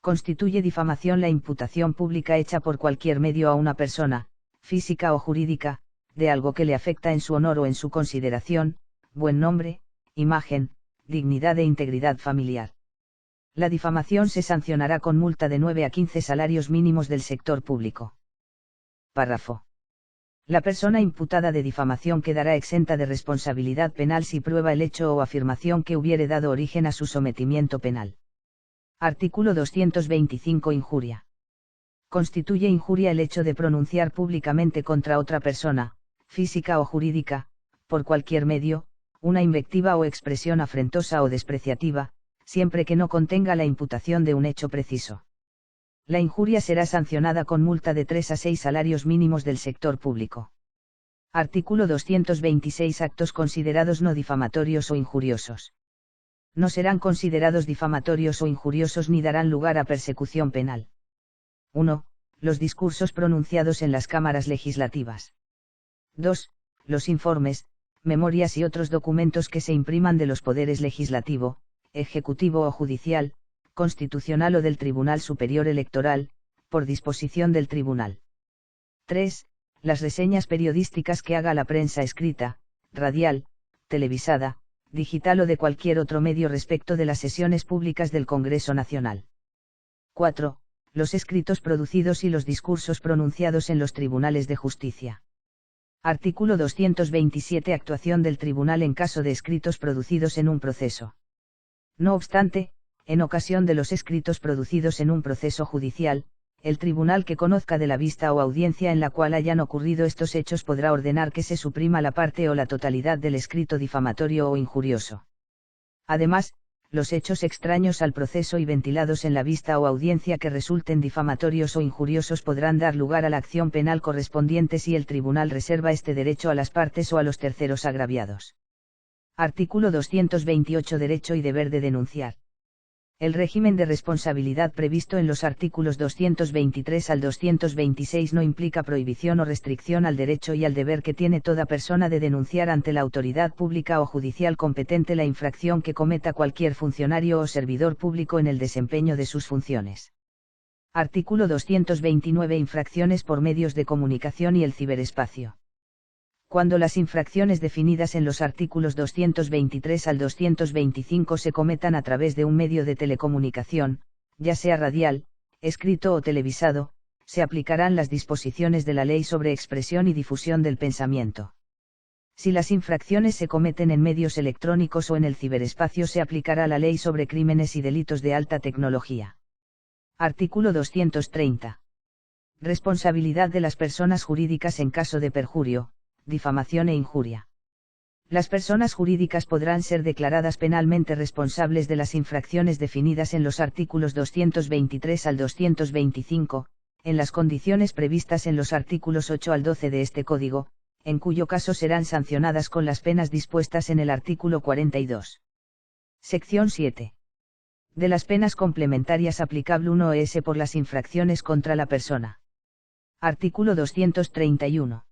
Constituye difamación la imputación pública hecha por cualquier medio a una persona, física o jurídica, de algo que le afecta en su honor o en su consideración, buen nombre, imagen, dignidad e integridad familiar. La difamación se sancionará con multa de 9 a 15 salarios mínimos del sector público. Párrafo. La persona imputada de difamación quedará exenta de responsabilidad penal si prueba el hecho o afirmación que hubiere dado origen a su sometimiento penal. Artículo 225. Injuria. Constituye injuria el hecho de pronunciar públicamente contra otra persona, física o jurídica, por cualquier medio, una invectiva o expresión afrentosa o despreciativa, siempre que no contenga la imputación de un hecho preciso. La injuria será sancionada con multa de 3 a 6 salarios mínimos del sector público. Artículo 226. Actos considerados no difamatorios o injuriosos. No serán considerados difamatorios o injuriosos ni darán lugar a persecución penal. 1. Los discursos pronunciados en las cámaras legislativas. 2. Los informes, memorias y otros documentos que se impriman de los poderes legislativo, ejecutivo o judicial, constitucional o del Tribunal Superior Electoral, por disposición del Tribunal. 3. Las reseñas periodísticas que haga la prensa escrita, radial, televisada, digital o de cualquier otro medio respecto de las sesiones públicas del Congreso Nacional. 4. Los escritos producidos y los discursos pronunciados en los tribunales de justicia. Artículo 227. Actuación del tribunal en caso de escritos producidos en un proceso. No obstante, en ocasión de los escritos producidos en un proceso judicial, el tribunal que conozca de la vista o audiencia en la cual hayan ocurrido estos hechos podrá ordenar que se suprima la parte o la totalidad del escrito difamatorio o injurioso. Además, los hechos extraños al proceso y ventilados en la vista o audiencia que resulten difamatorios o injuriosos podrán dar lugar a la acción penal correspondiente si el tribunal reserva este derecho a las partes o a los terceros agraviados. Artículo 228. Derecho y deber de denunciar. El régimen de responsabilidad previsto en los artículos 223 al 226 no implica prohibición o restricción al derecho y al deber que tiene toda persona de denunciar ante la autoridad pública o judicial competente la infracción que cometa cualquier funcionario o servidor público en el desempeño de sus funciones. Artículo 229. Infracciones por medios de comunicación y el ciberespacio. Cuando las infracciones definidas en los artículos 223 al 225 se cometan a través de un medio de telecomunicación, ya sea radial, escrito o televisado, se aplicarán las disposiciones de la Ley sobre expresión y difusión del pensamiento. Si las infracciones se cometen en medios electrónicos o en el ciberespacio, se aplicará la Ley sobre crímenes y delitos de alta tecnología. Artículo 230. Responsabilidad de las personas jurídicas en caso de perjurio, difamación e injuria. Las personas jurídicas podrán ser declaradas penalmente responsables de las infracciones definidas en los artículos 223 al 225, en las condiciones previstas en los artículos 8 al 12 de este Código, en cuyo caso serán sancionadas con las penas dispuestas en el artículo 42. Sección 7. De las penas complementarias aplicable 1 es por las infracciones contra la persona. Artículo 231.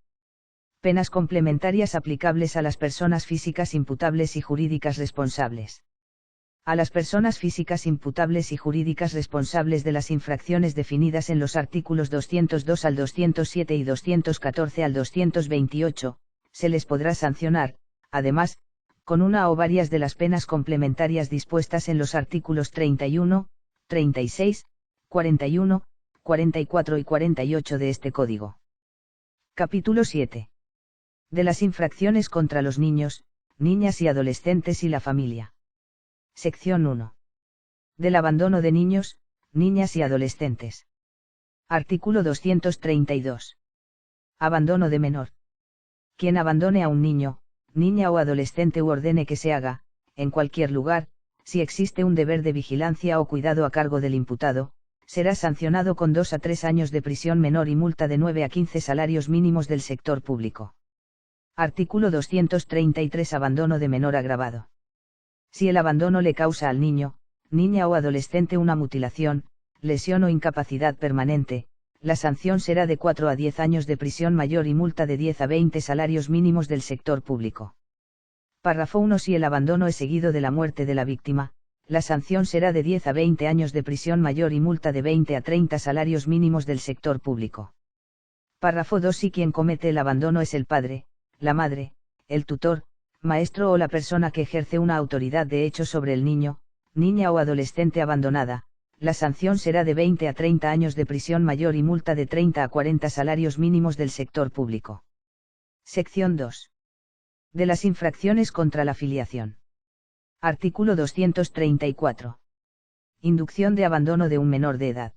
Penas complementarias aplicables a las personas físicas imputables y jurídicas responsables. A las personas físicas imputables y jurídicas responsables de las infracciones definidas en los artículos 202 al 207 y 214 al 228, se les podrá sancionar, además, con una o varias de las penas complementarias dispuestas en los artículos 31, 36, 41, 44 y 48 de este Código. Capítulo 7. De las infracciones contra los niños, niñas y adolescentes y la familia. Sección 1. Del abandono de niños, niñas y adolescentes. Artículo 232. Abandono de menor. Quien abandone a un niño, niña o adolescente u ordene que se haga, en cualquier lugar, si existe un deber de vigilancia o cuidado a cargo del imputado, será sancionado con 2 a 3 años de prisión menor y multa de 9 a 15 salarios mínimos del sector público. Artículo 233. Abandono de menor agravado. Si el abandono le causa al niño, niña o adolescente una mutilación, lesión o incapacidad permanente, la sanción será de 4 a 10 años de prisión mayor y multa de 10 a 20 salarios mínimos del sector público. Párrafo 1. Si el abandono es seguido de la muerte de la víctima, la sanción será de 10 a 20 años de prisión mayor y multa de 20 a 30 salarios mínimos del sector público. Párrafo 2. Si quien comete el abandono es el padre, la madre, el tutor, maestro o la persona que ejerce una autoridad de hecho sobre el niño, niña o adolescente abandonada, la sanción será de 20 a 30 años de prisión mayor y multa de 30 a 40 salarios mínimos del sector público. Sección 2. De las infracciones contra la filiación. Artículo 234. Inducción de abandono de un menor de edad.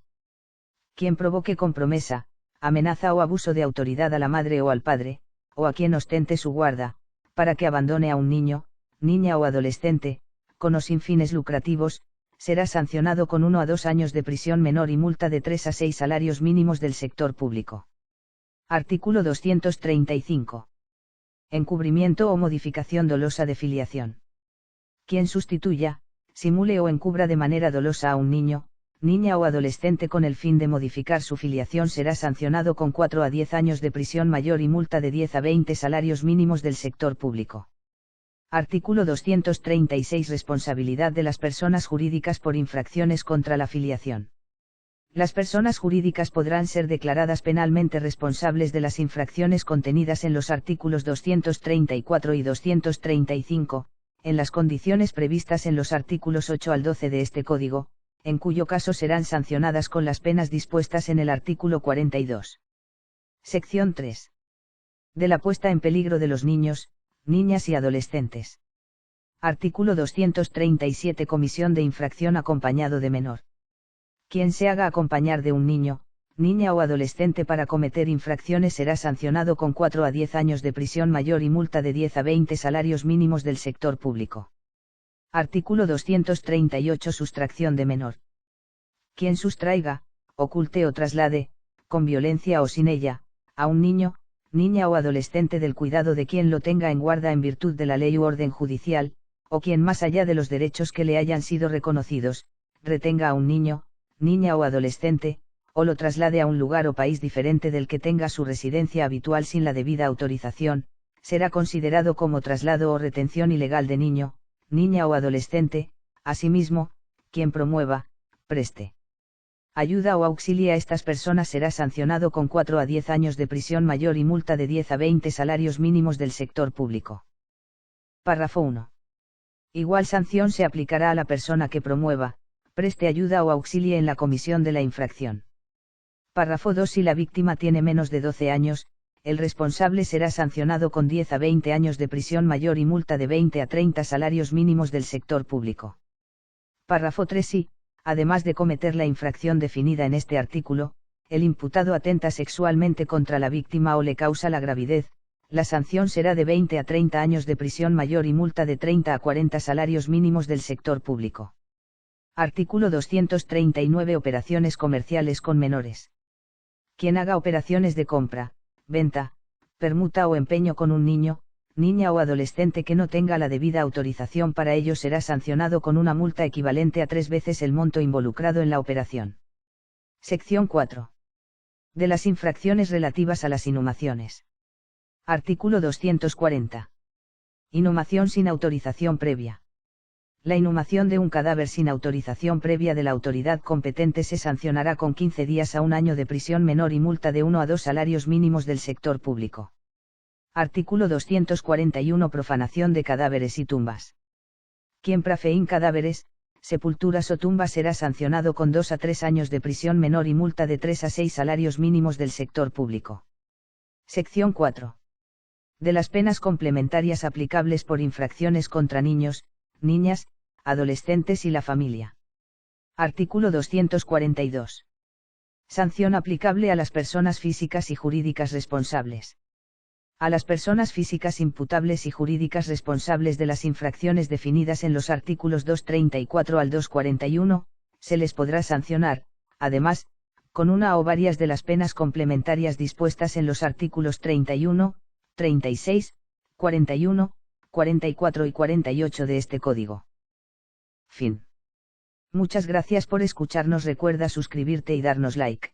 Quien provoque con promesa, amenaza o abuso de autoridad a la madre o al padre, o a quien ostente su guarda, para que abandone a un niño, niña o adolescente, con o sin fines lucrativos, será sancionado con 1 a 2 años de prisión menor y multa de 3 a 6 salarios mínimos del sector público. Artículo 235. Encubrimiento o modificación dolosa de filiación. Quien sustituya, simule o encubra de manera dolosa a un niño, niña o adolescente con el fin de modificar su filiación será sancionado con 4 a 10 años de prisión mayor y multa de 10 a 20 salarios mínimos del sector público. Artículo 236. Responsabilidad de las personas jurídicas por infracciones contra la filiación. Las personas jurídicas podrán ser declaradas penalmente responsables de las infracciones contenidas en los artículos 234 y 235, en las condiciones previstas en los artículos 8 al 12 de este Código, en cuyo caso serán sancionadas con las penas dispuestas en el artículo 42. Sección 3. De la puesta en peligro de los niños, niñas y adolescentes. Artículo 237. Comisión de infracción acompañado de menor. Quien se haga acompañar de un niño, niña o adolescente para cometer infracciones será sancionado con 4 a 10 años de prisión mayor y multa de 10 a 20 salarios mínimos del sector público. Artículo 238. Sustracción de menor. Quien sustraiga, oculte o traslade, con violencia o sin ella, a un niño, niña o adolescente del cuidado de quien lo tenga en guarda en virtud de la ley u orden judicial, o quien más allá de los derechos que le hayan sido reconocidos, retenga a un niño, niña o adolescente, o lo traslade a un lugar o país diferente del que tenga su residencia habitual sin la debida autorización, será considerado como traslado o retención ilegal de niño, niña o adolescente. Asimismo, quien promueva, preste ayuda o auxilie a estas personas será sancionado con 4 a 10 años de prisión mayor y multa de 10 a 20 salarios mínimos del sector público. Párrafo 1. Igual sanción se aplicará a la persona que promueva, preste ayuda o auxilie en la comisión de la infracción. Párrafo 2. Si la víctima tiene menos de 12 años, el responsable será sancionado con 10 a 20 años de prisión mayor y multa de 20 a 30 salarios mínimos del sector público. Párrafo 3. Si, además de cometer la infracción definida en este artículo, el imputado atenta sexualmente contra la víctima o le causa la gravidez, la sanción será de 20 a 30 años de prisión mayor y multa de 30 a 40 salarios mínimos del sector público. Artículo 239. Operaciones comerciales con menores. Quien haga operaciones de compra, venta, permuta o empeño con un niño, niña o adolescente que no tenga la debida autorización para ello será sancionado con una multa equivalente a 3 veces el monto involucrado en la operación. Sección 4. De las infracciones relativas a las inhumaciones. Artículo 240. Inhumación sin autorización previa. La inhumación de un cadáver sin autorización previa de la autoridad competente se sancionará con 15 días a 1 año de prisión menor y multa de 1 a 2 salarios mínimos del sector público. Artículo 241. Profanación de cadáveres y tumbas. Quien profane cadáveres, sepulturas o tumbas será sancionado con 2 a 3 años de prisión menor y multa de 3 a 6 salarios mínimos del sector público. Sección 4. De las penas complementarias aplicables por infracciones contra niños, niñas, adolescentes y la familia. Artículo 242. Sanción aplicable a las personas físicas y jurídicas responsables. A las personas físicas imputables y jurídicas responsables de las infracciones definidas en los artículos 234 al 241, se les podrá sancionar, además, con una o varias de las penas complementarias dispuestas en los artículos 31, 36, 41, 44 y 48 de este Código. Fin. Muchas gracias por escucharnos. Recuerda suscribirte y darnos like.